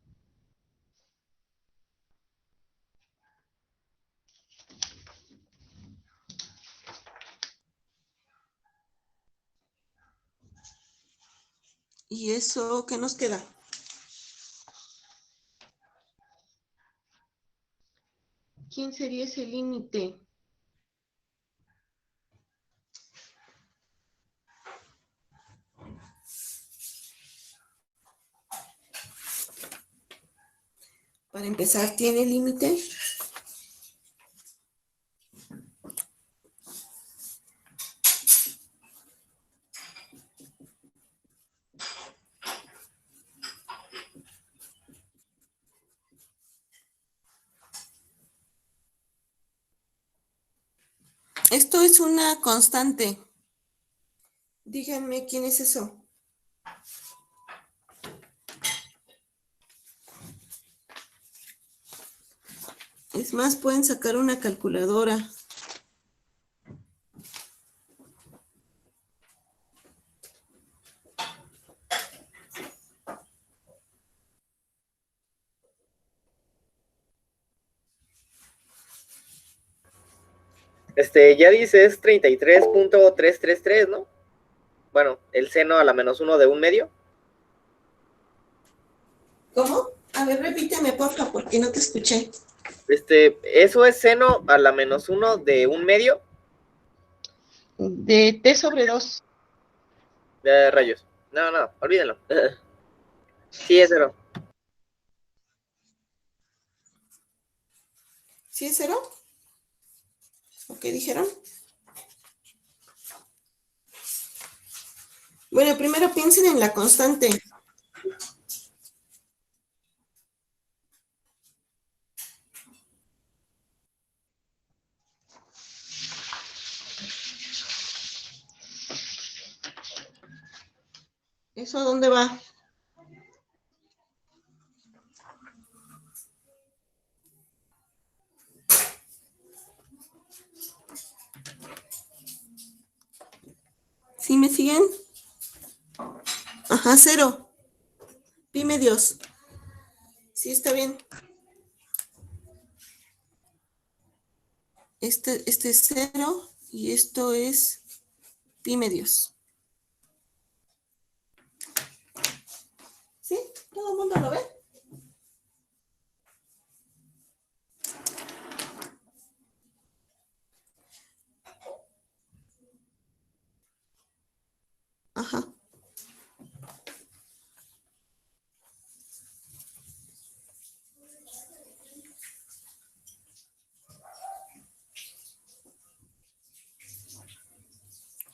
¿Y eso qué nos queda? ¿Quién sería ese límite? Para empezar, ¿tiene límite? Esto es una constante. Díganme quién es eso. Es más, pueden sacar una calculadora. Ya dices 33.333, ¿no? Bueno, el seno a la -1 de un medio. ¿Cómo? A ver, repíteme, porfa, porque no te escuché. Eso es seno a la -1 de un medio. De t/2. Rayos. No, olvídenlo. Sí, es cero. ¿Sí es 0? ¿O qué dijeron? Bueno, primero piensen en la constante. ¿Eso a dónde va? ¿Sí me siguen? Ajá, 0. Pi medios. Sí, está bien. Este es 0 y esto es pi medios. ¿Sí? ¿Todo el mundo lo ve? Ajá.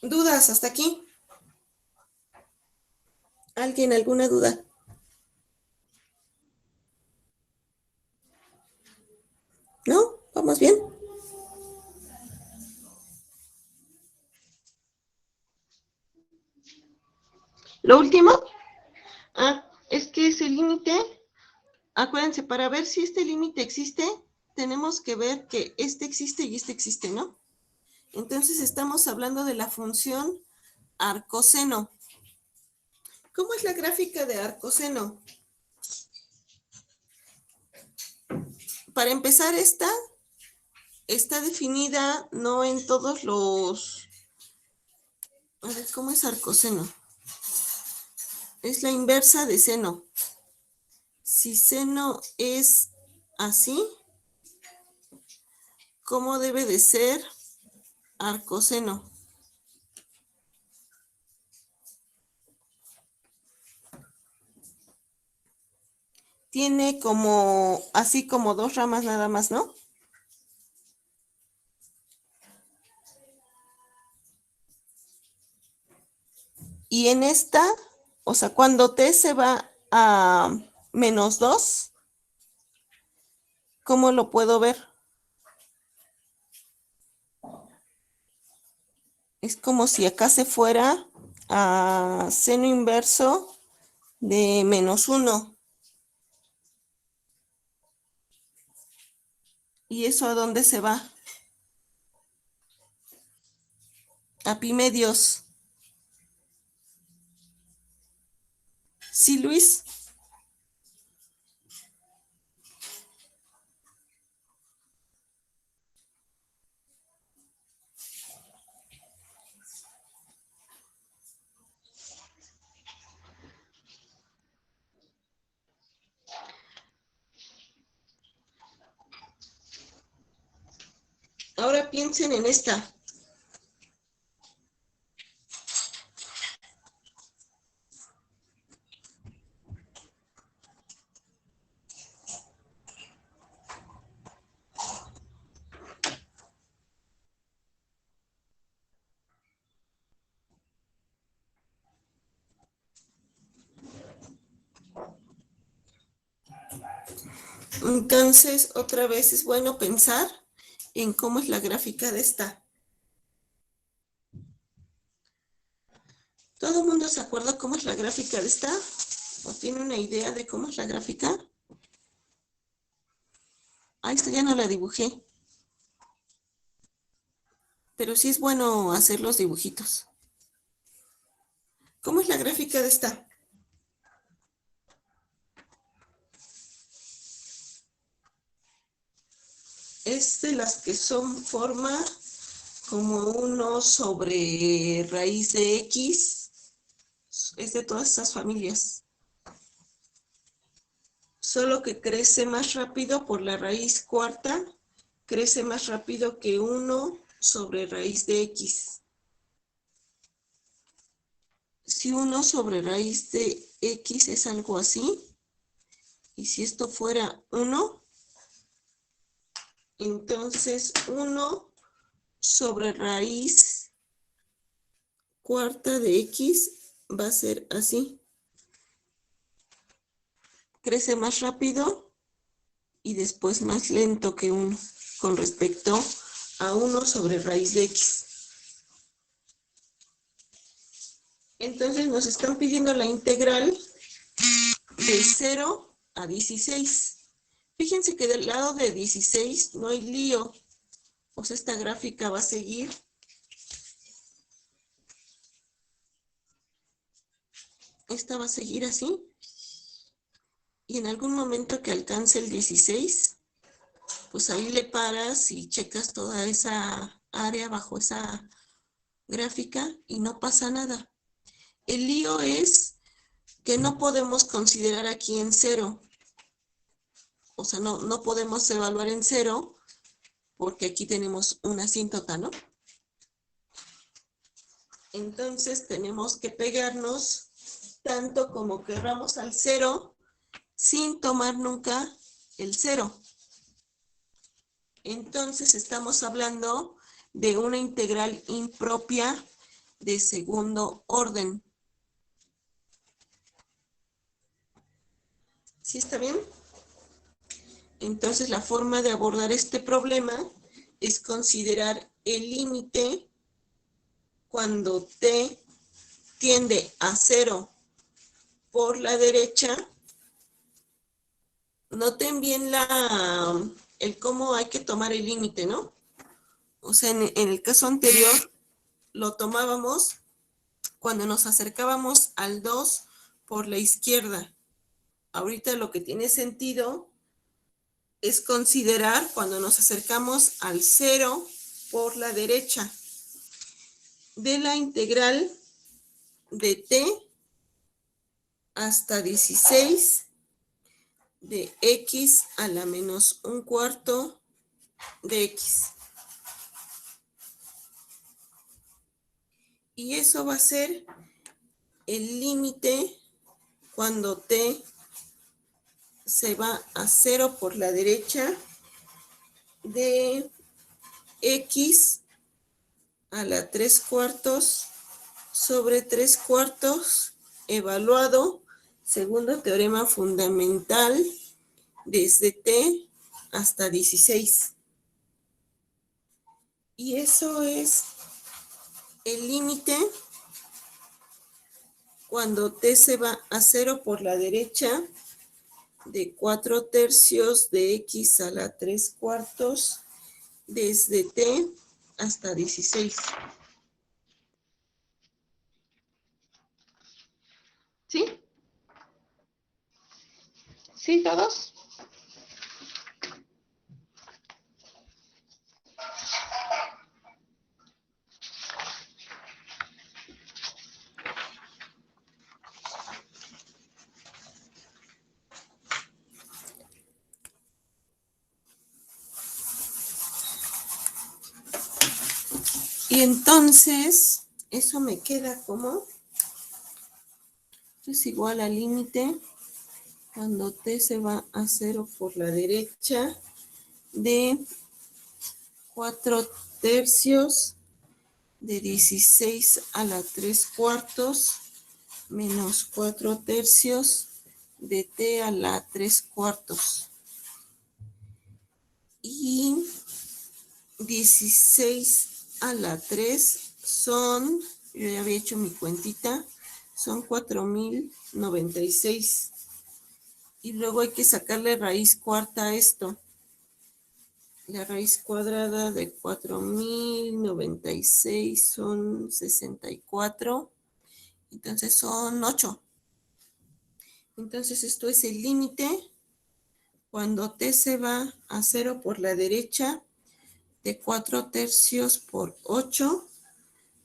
¿Dudas hasta aquí? ¿Alguien alguna duda? ¿No? ¿Vamos bien? Lo último, es que ese límite, acuérdense, para ver si este límite existe, tenemos que ver que este existe y este existe, ¿no? Entonces estamos hablando de la función arcoseno. ¿Cómo es la gráfica de arcoseno? Para empezar, esta está definida no en todos los... A ver, ¿cómo es arcoseno? Es la inversa de seno. Si seno es así, ¿cómo debe de ser arcoseno? Tiene como, así como dos ramas nada más, ¿no? Y en esta, o sea, cuando t se va a -2, ¿cómo lo puedo ver? Es como si acá se fuera a seno inverso de -1. ¿Y eso a dónde se va? A pi medios. ¿Sí, Luis? Ahora piensen en esta. Entonces, otra vez es bueno pensar en cómo es la gráfica de esta. ¿Todo el mundo se acuerda cómo es la gráfica de esta? ¿O tiene una idea de cómo es la gráfica? Ah, esta ya no la dibujé. Pero sí es bueno hacer los dibujitos. ¿Cómo es la gráfica de esta? Es de las que son forma como 1 sobre raíz de X. Es de todas estas familias. Solo que crece más rápido por la raíz cuarta. Crece más rápido que 1 sobre raíz de X. Si 1 sobre raíz de X es algo así, y si esto fuera 1, entonces 1 sobre raíz cuarta de X va a ser así. Crece más rápido y después más lento que 1 con respecto a 1 sobre raíz de X. Entonces nos están pidiendo la integral de 0 a 16. Fíjense que del lado de 16 no hay lío. O sea, esta gráfica va a seguir. Esta va a seguir así. Y en algún momento que alcance el 16, pues ahí le paras y checas toda esa área bajo esa gráfica y no pasa nada. El lío es que no podemos considerar aquí en 0. O sea, no podemos evaluar en 0 porque aquí tenemos una asíntota, ¿no? Entonces tenemos que pegarnos tanto como querramos al 0 sin tomar nunca el 0. Entonces estamos hablando de una integral impropia de segundo orden. ¿Sí está bien? Entonces la forma de abordar este problema es considerar el límite cuando t tiende a 0 por la derecha. Noten bien el cómo hay que tomar el límite, ¿no? O sea, en el caso anterior lo tomábamos cuando nos acercábamos al 2 por la izquierda. Ahorita lo que tiene sentido es considerar cuando nos acercamos al 0 por la derecha de la integral de t hasta 16 de x a la menos 1/4 de x. Y eso va a ser el límite cuando t se va a 0 por la derecha de x a la 3/4 sobre 3/4 evaluado segundo teorema fundamental desde t hasta 16. Y eso es el límite cuando t se va a 0 por la derecha de 4/3 de x a la 3/4 desde t hasta 16. ¿Sí? ¿Sí, todos? Y entonces, eso me queda como, esto es igual al límite cuando t se va a 0 por la derecha de 4/3 de 16 a la 3/4 menos 4/3 de t a la 3/4. Y 16 a la 3 son, yo ya había hecho mi cuentita, son 4096. Y luego hay que sacarle raíz cuarta a esto. La raíz cuadrada de 4096 son 64. Entonces son 8. Entonces esto es el límite cuando t se va a 0 por la derecha de 4/3 por 8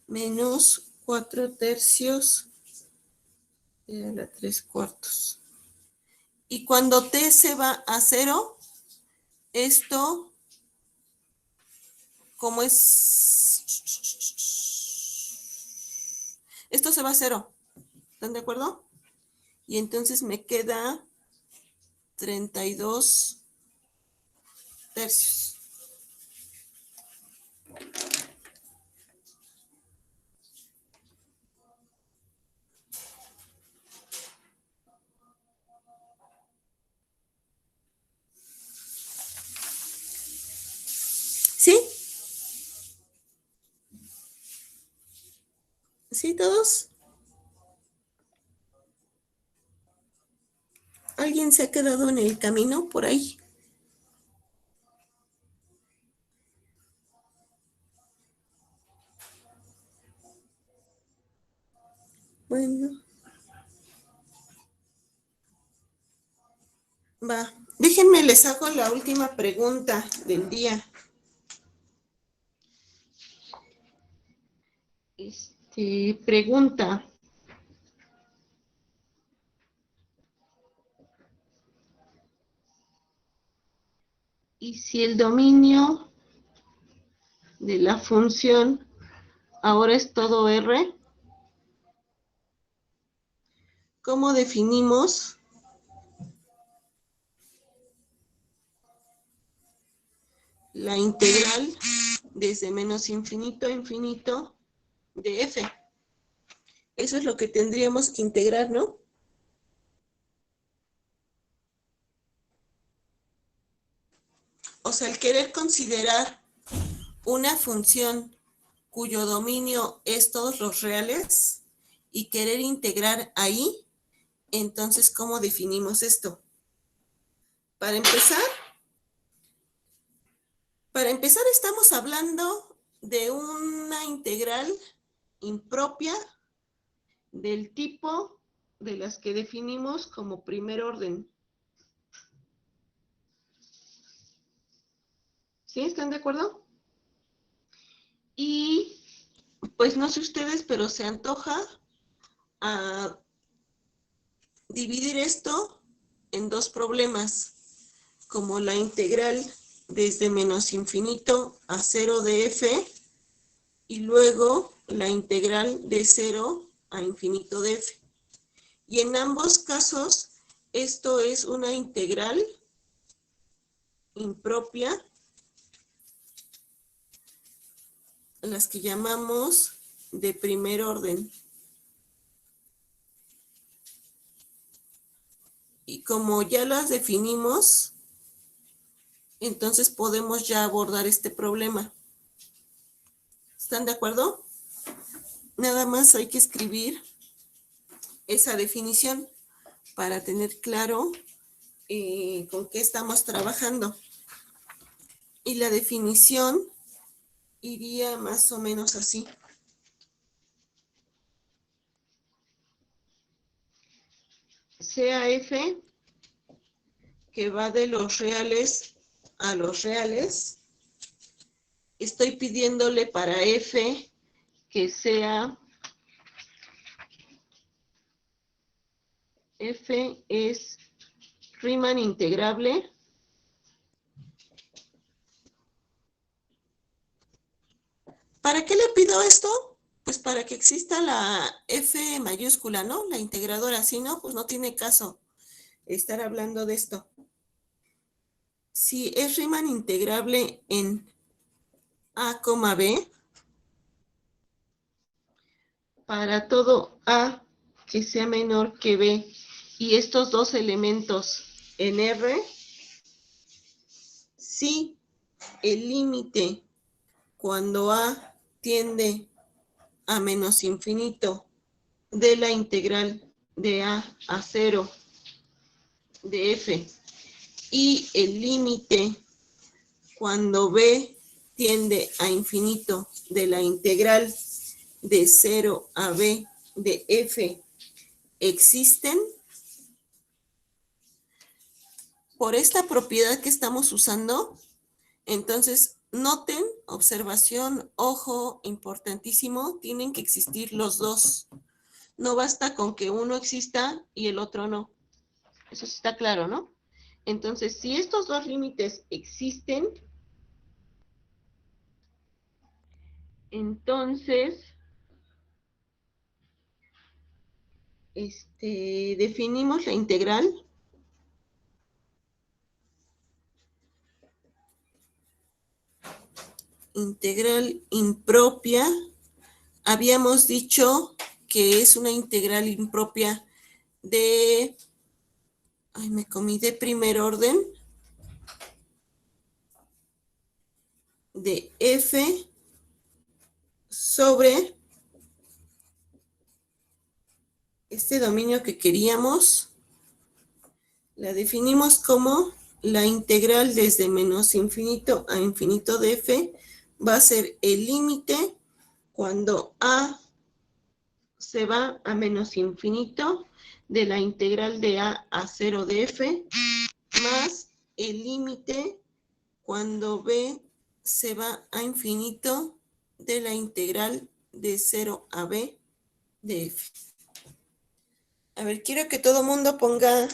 menos 4/3 de la 3/4. Y cuando t se va a 0, esto, como es, esto se va a 0. ¿Están de acuerdo? Y entonces me queda 32/3. ¿Sí? ¿Sí todos? ¿Alguien se ha quedado en el camino por ahí? Bueno. Va. Déjenme, les hago la última pregunta del día. Pregunta. ¿Y si el dominio de la función ahora es todo R? ¿Cómo definimos la integral desde menos infinito a infinito de f? Eso es lo que tendríamos que integrar, ¿no? O sea, el querer considerar una función cuyo dominio es todos los reales y querer integrar ahí, Entonces, ¿cómo definimos esto? Para empezar estamos hablando de una integral impropia del tipo de las que definimos como primer orden. ¿Sí? ¿Están de acuerdo? Y pues no sé ustedes, pero se antoja a dividir esto en dos problemas, como la integral desde menos infinito a 0 de f y luego la integral de 0 a infinito de f. Y en ambos casos, esto es una integral impropia, las que llamamos de primer orden. Y como ya las definimos, entonces podemos ya abordar este problema. ¿Están de acuerdo? Nada más hay que escribir esa definición para tener claro con qué estamos trabajando. Y la definición iría más o menos así. Sea f, que va de los reales a los reales, estoy pidiéndole para f que sea, f es Riemann integrable ¿Para qué le pido esto? Pues para que exista la F mayúscula, ¿no? La integradora, si no, pues no tiene caso estar hablando de esto. Si es Riemann integrable en A, B, para todo A que sea menor que B y estos dos elementos en R, si el límite cuando A tiende a menos infinito de la integral de a 0 de f y el límite cuando b tiende a infinito de la integral de 0 a b de f existen, por esta propiedad que estamos usando, entonces noten, observación, ojo, importantísimo, tienen que existir los dos. No basta con que uno exista y el otro no. Eso sí está claro, ¿no? Entonces, si estos dos límites existen, entonces, definimos la integral. Integral impropia. Habíamos dicho que es una integral impropia de, me comí, de primer orden, de f sobre este dominio que queríamos. La definimos como la integral desde menos infinito a infinito de f va a ser el límite cuando a se va a menos infinito de la integral de a 0 de f más el límite cuando b se va a infinito de la integral de 0 a b de f. A ver, quiero que todo mundo ponga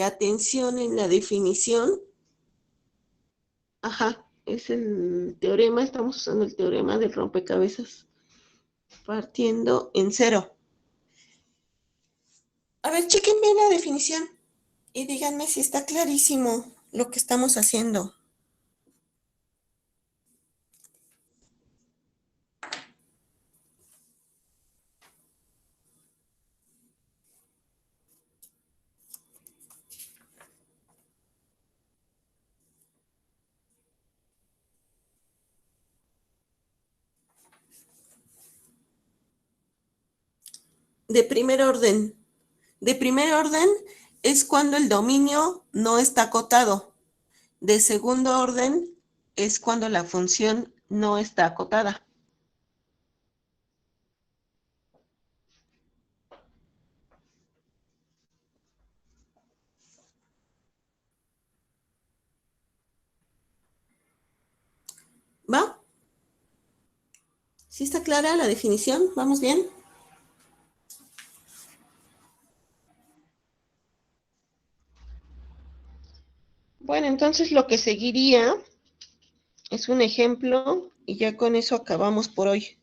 atención en la definición. Ajá, es el teorema, estamos usando el teorema del rompecabezas. Partiendo en 0. A ver, chequen bien la definición y díganme si está clarísimo lo que estamos haciendo. De primer orden, De primer orden es cuando el dominio no está acotado. De segundo orden es cuando la función no está acotada. ¿Va? ¿Sí está clara la definición? ¿Vamos bien? Bueno, entonces lo que seguiría es un ejemplo y ya con eso acabamos por hoy.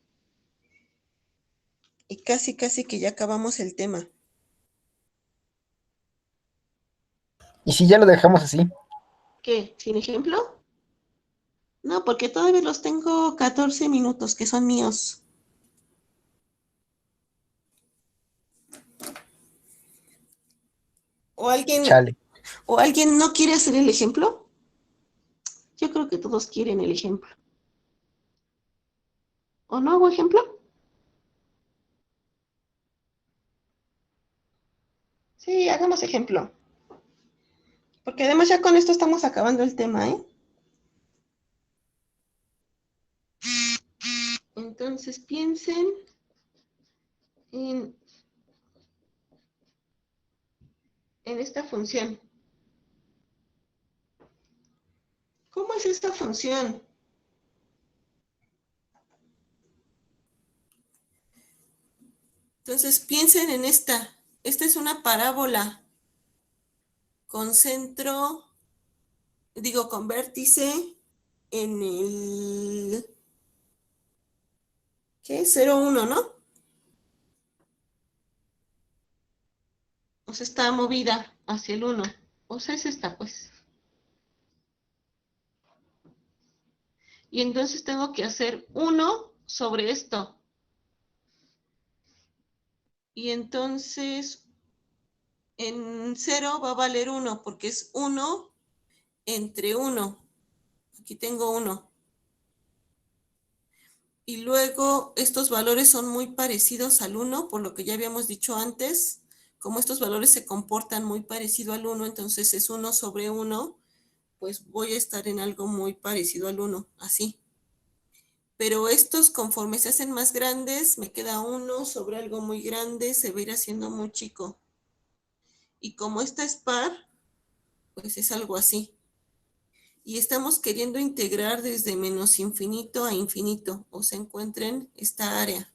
Y casi que ya acabamos el tema. ¿Y si ya lo dejamos así? ¿Qué? ¿Sin ejemplo? No, porque todavía los tengo 14 minutos que son míos. Chale. ¿O alguien no quiere hacer el ejemplo? Yo creo que todos quieren el ejemplo. ¿O no hago ejemplo? Sí, hagamos ejemplo. Porque además ya con esto estamos acabando el tema, ¿eh? Entonces piensen en esta función. ¿Cómo es esta función? Entonces piensen en esta. Esta es una parábola con centro, con vértice en el, ¿qué? 0, 1, ¿no? O sea, está movida hacia el 1. O sea, es esta, pues. Y entonces tengo que hacer 1 sobre esto. Y entonces en 0 va a valer 1 porque es 1 entre 1. Aquí tengo 1. Y luego estos valores son muy parecidos al 1, por lo que ya habíamos dicho antes. Como estos valores se comportan muy parecido al 1, entonces es 1 sobre 1, pues voy a estar en algo muy parecido al 1, así. Pero estos, conforme se hacen más grandes, me queda 1 sobre algo muy grande, se va a ir haciendo muy chico. Y como esta es par, pues es algo así. Y estamos queriendo integrar desde menos infinito a infinito, o se encuentren esta área.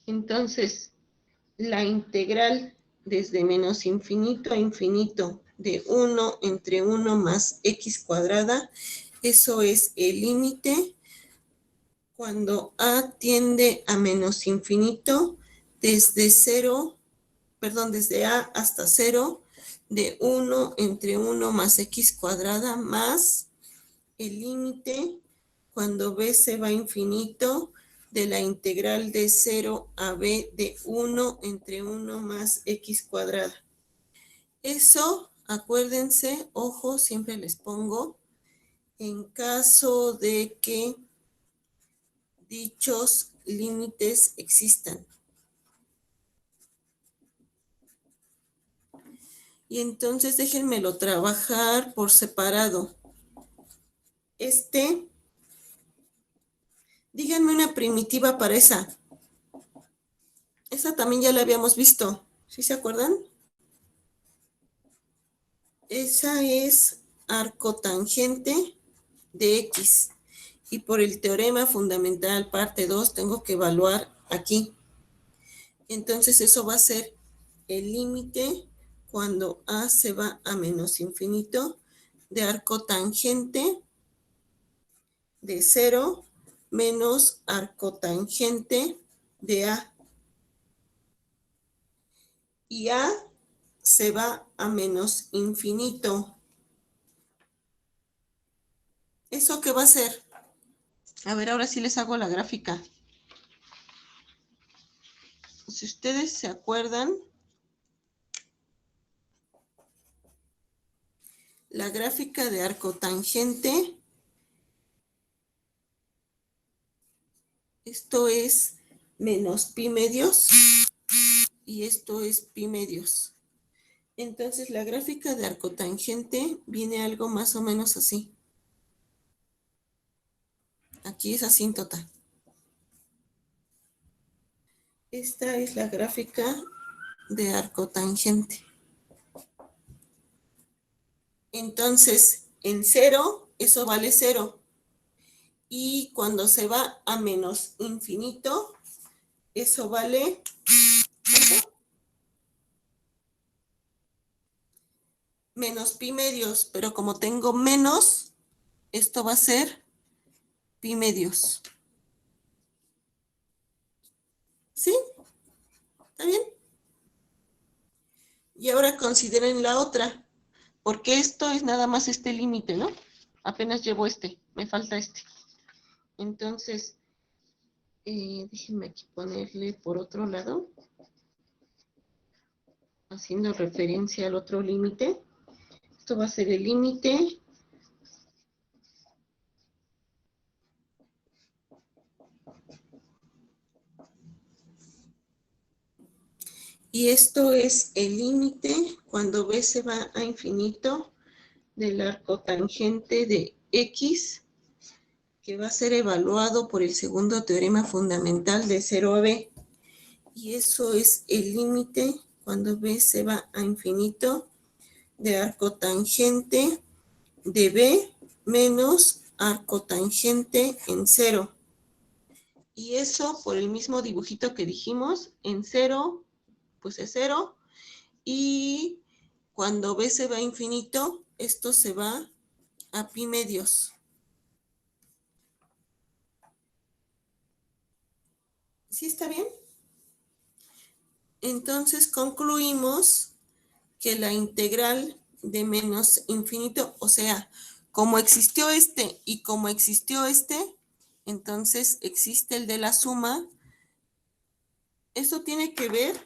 Entonces, la integral desde menos infinito a infinito de 1 entre 1 más x cuadrada, eso es el límite cuando a tiende a menos infinito desde 0, desde a hasta 0, de 1 entre 1 más x cuadrada más el límite cuando b se va a infinito de la integral de 0 a b de 1 entre 1 más x cuadrada. Eso, acuérdense, ojo, siempre les pongo, en caso de que dichos límites existan. Y entonces déjenmelo trabajar por separado. Díganme una primitiva para esa. Esa también ya la habíamos visto. ¿Sí se acuerdan? Esa es arcotangente de X. Y por el teorema fundamental parte 2 tengo que evaluar aquí. Entonces eso va a ser el límite cuando a se va a menos infinito de arcotangente de 0 menos arcotangente de a. Y a se va a menos infinito. ¿Eso qué va a ser? A ver, ahora sí les hago la gráfica. Si ustedes se acuerdan, la gráfica de arcotangente Esto es menos pi medios y esto es pi medios. Entonces la gráfica de arcotangente viene algo más o menos así. Aquí es asíntota. Esta es la gráfica de arcotangente. Entonces, en 0, eso vale 0. Y cuando se va a menos infinito, eso vale menos pi medios. Pero como tengo menos, esto va a ser pi medios. ¿Sí? ¿Está bien? Y ahora consideren la otra, porque esto es nada más este límite, ¿no? Apenas llevo este, me falta este. Entonces, déjenme aquí ponerle por otro lado, haciendo referencia al otro límite. Esto va a ser el límite y esto es el límite cuando b se va a infinito del arcotangente de x, que va a ser evaluado por el segundo teorema fundamental de 0 a b. Y eso es el límite cuando b se va a infinito de arcotangente de b menos arcotangente en 0. Y eso por el mismo dibujito que dijimos, en 0, pues es 0. Y cuando b se va a infinito, esto se va a pi medios. ¿Sí está bien? Entonces concluimos que la integral de menos infinito, o sea, como existió este y como existió este, entonces existe el de la suma. Eso tiene que ver,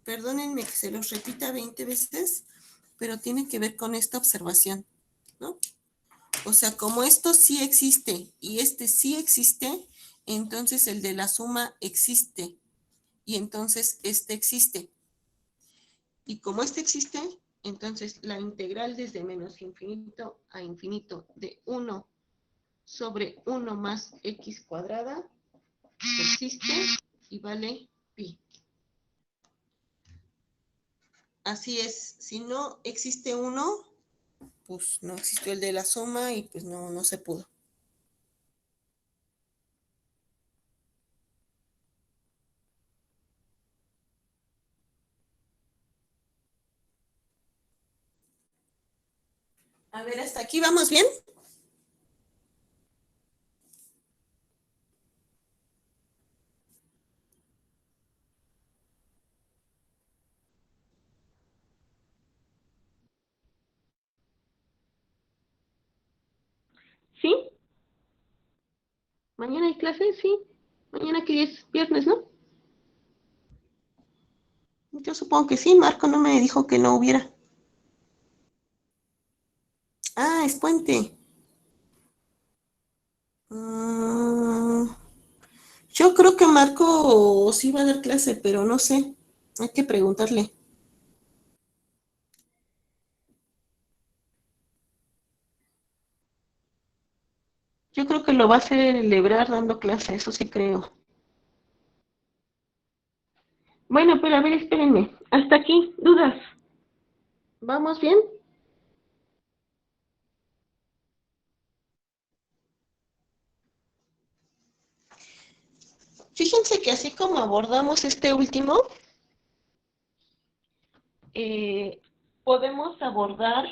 perdónenme que se los repita 20 veces, pero tiene que ver con esta observación, ¿no? O sea, como esto sí existe y este sí existe, entonces el de la suma existe y entonces este existe. Y como este existe, entonces la integral desde menos infinito a infinito de 1 sobre 1 más x cuadrada existe y vale pi. Así es, si no existe 1, pues no existió el de la suma y pues no se pudo. A ver, ¿hasta aquí vamos bien? ¿Sí? ¿Mañana hay clase? Sí. Mañana que es viernes, ¿no? Yo supongo que sí, Marco no me dijo que no hubiera. Ah, es puente. Yo creo que Marco sí va a dar clase, pero no sé. Hay que preguntarle. Yo creo que lo va a celebrar dando clase, eso sí creo. Bueno, pero a ver, espérenme. Hasta aquí, dudas. ¿Vamos bien? Fíjense que así como abordamos este último, podemos abordar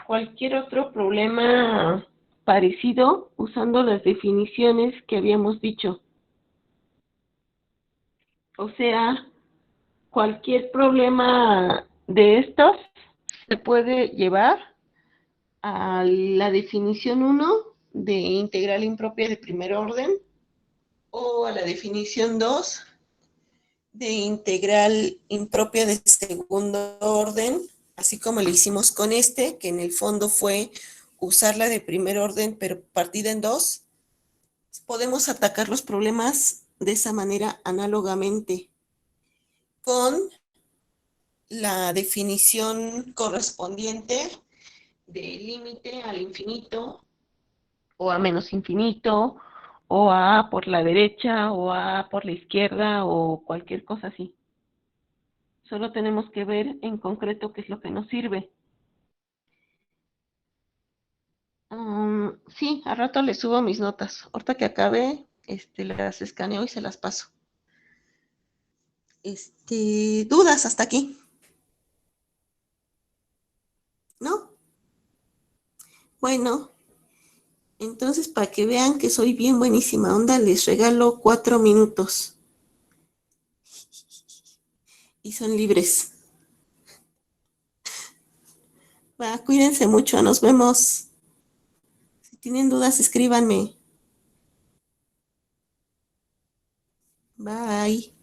cualquier otro problema parecido usando las definiciones que habíamos dicho. O sea, cualquier problema de estos se puede llevar a la definición 1 de integral impropia de primer orden o a la definición 2 de integral impropia de segundo orden, así como lo hicimos con este, que en el fondo fue usar la de primer orden, pero partida en 2, podemos atacar los problemas de esa manera análogamente con la definición correspondiente del límite al infinito o a menos infinito o a A por la derecha o a A por la izquierda o cualquier cosa así. Solo tenemos que ver en concreto qué es lo que nos sirve. Sí, al rato les subo mis notas. Ahorita que acabe, las escaneo y se las paso. ¿Dudas hasta aquí? ¿No? Bueno, entonces para que vean que soy bien buenísima onda, les regalo 4 minutos. Y son libres. Va, cuídense mucho, nos vemos. Si tienen dudas, escríbanme. Bye.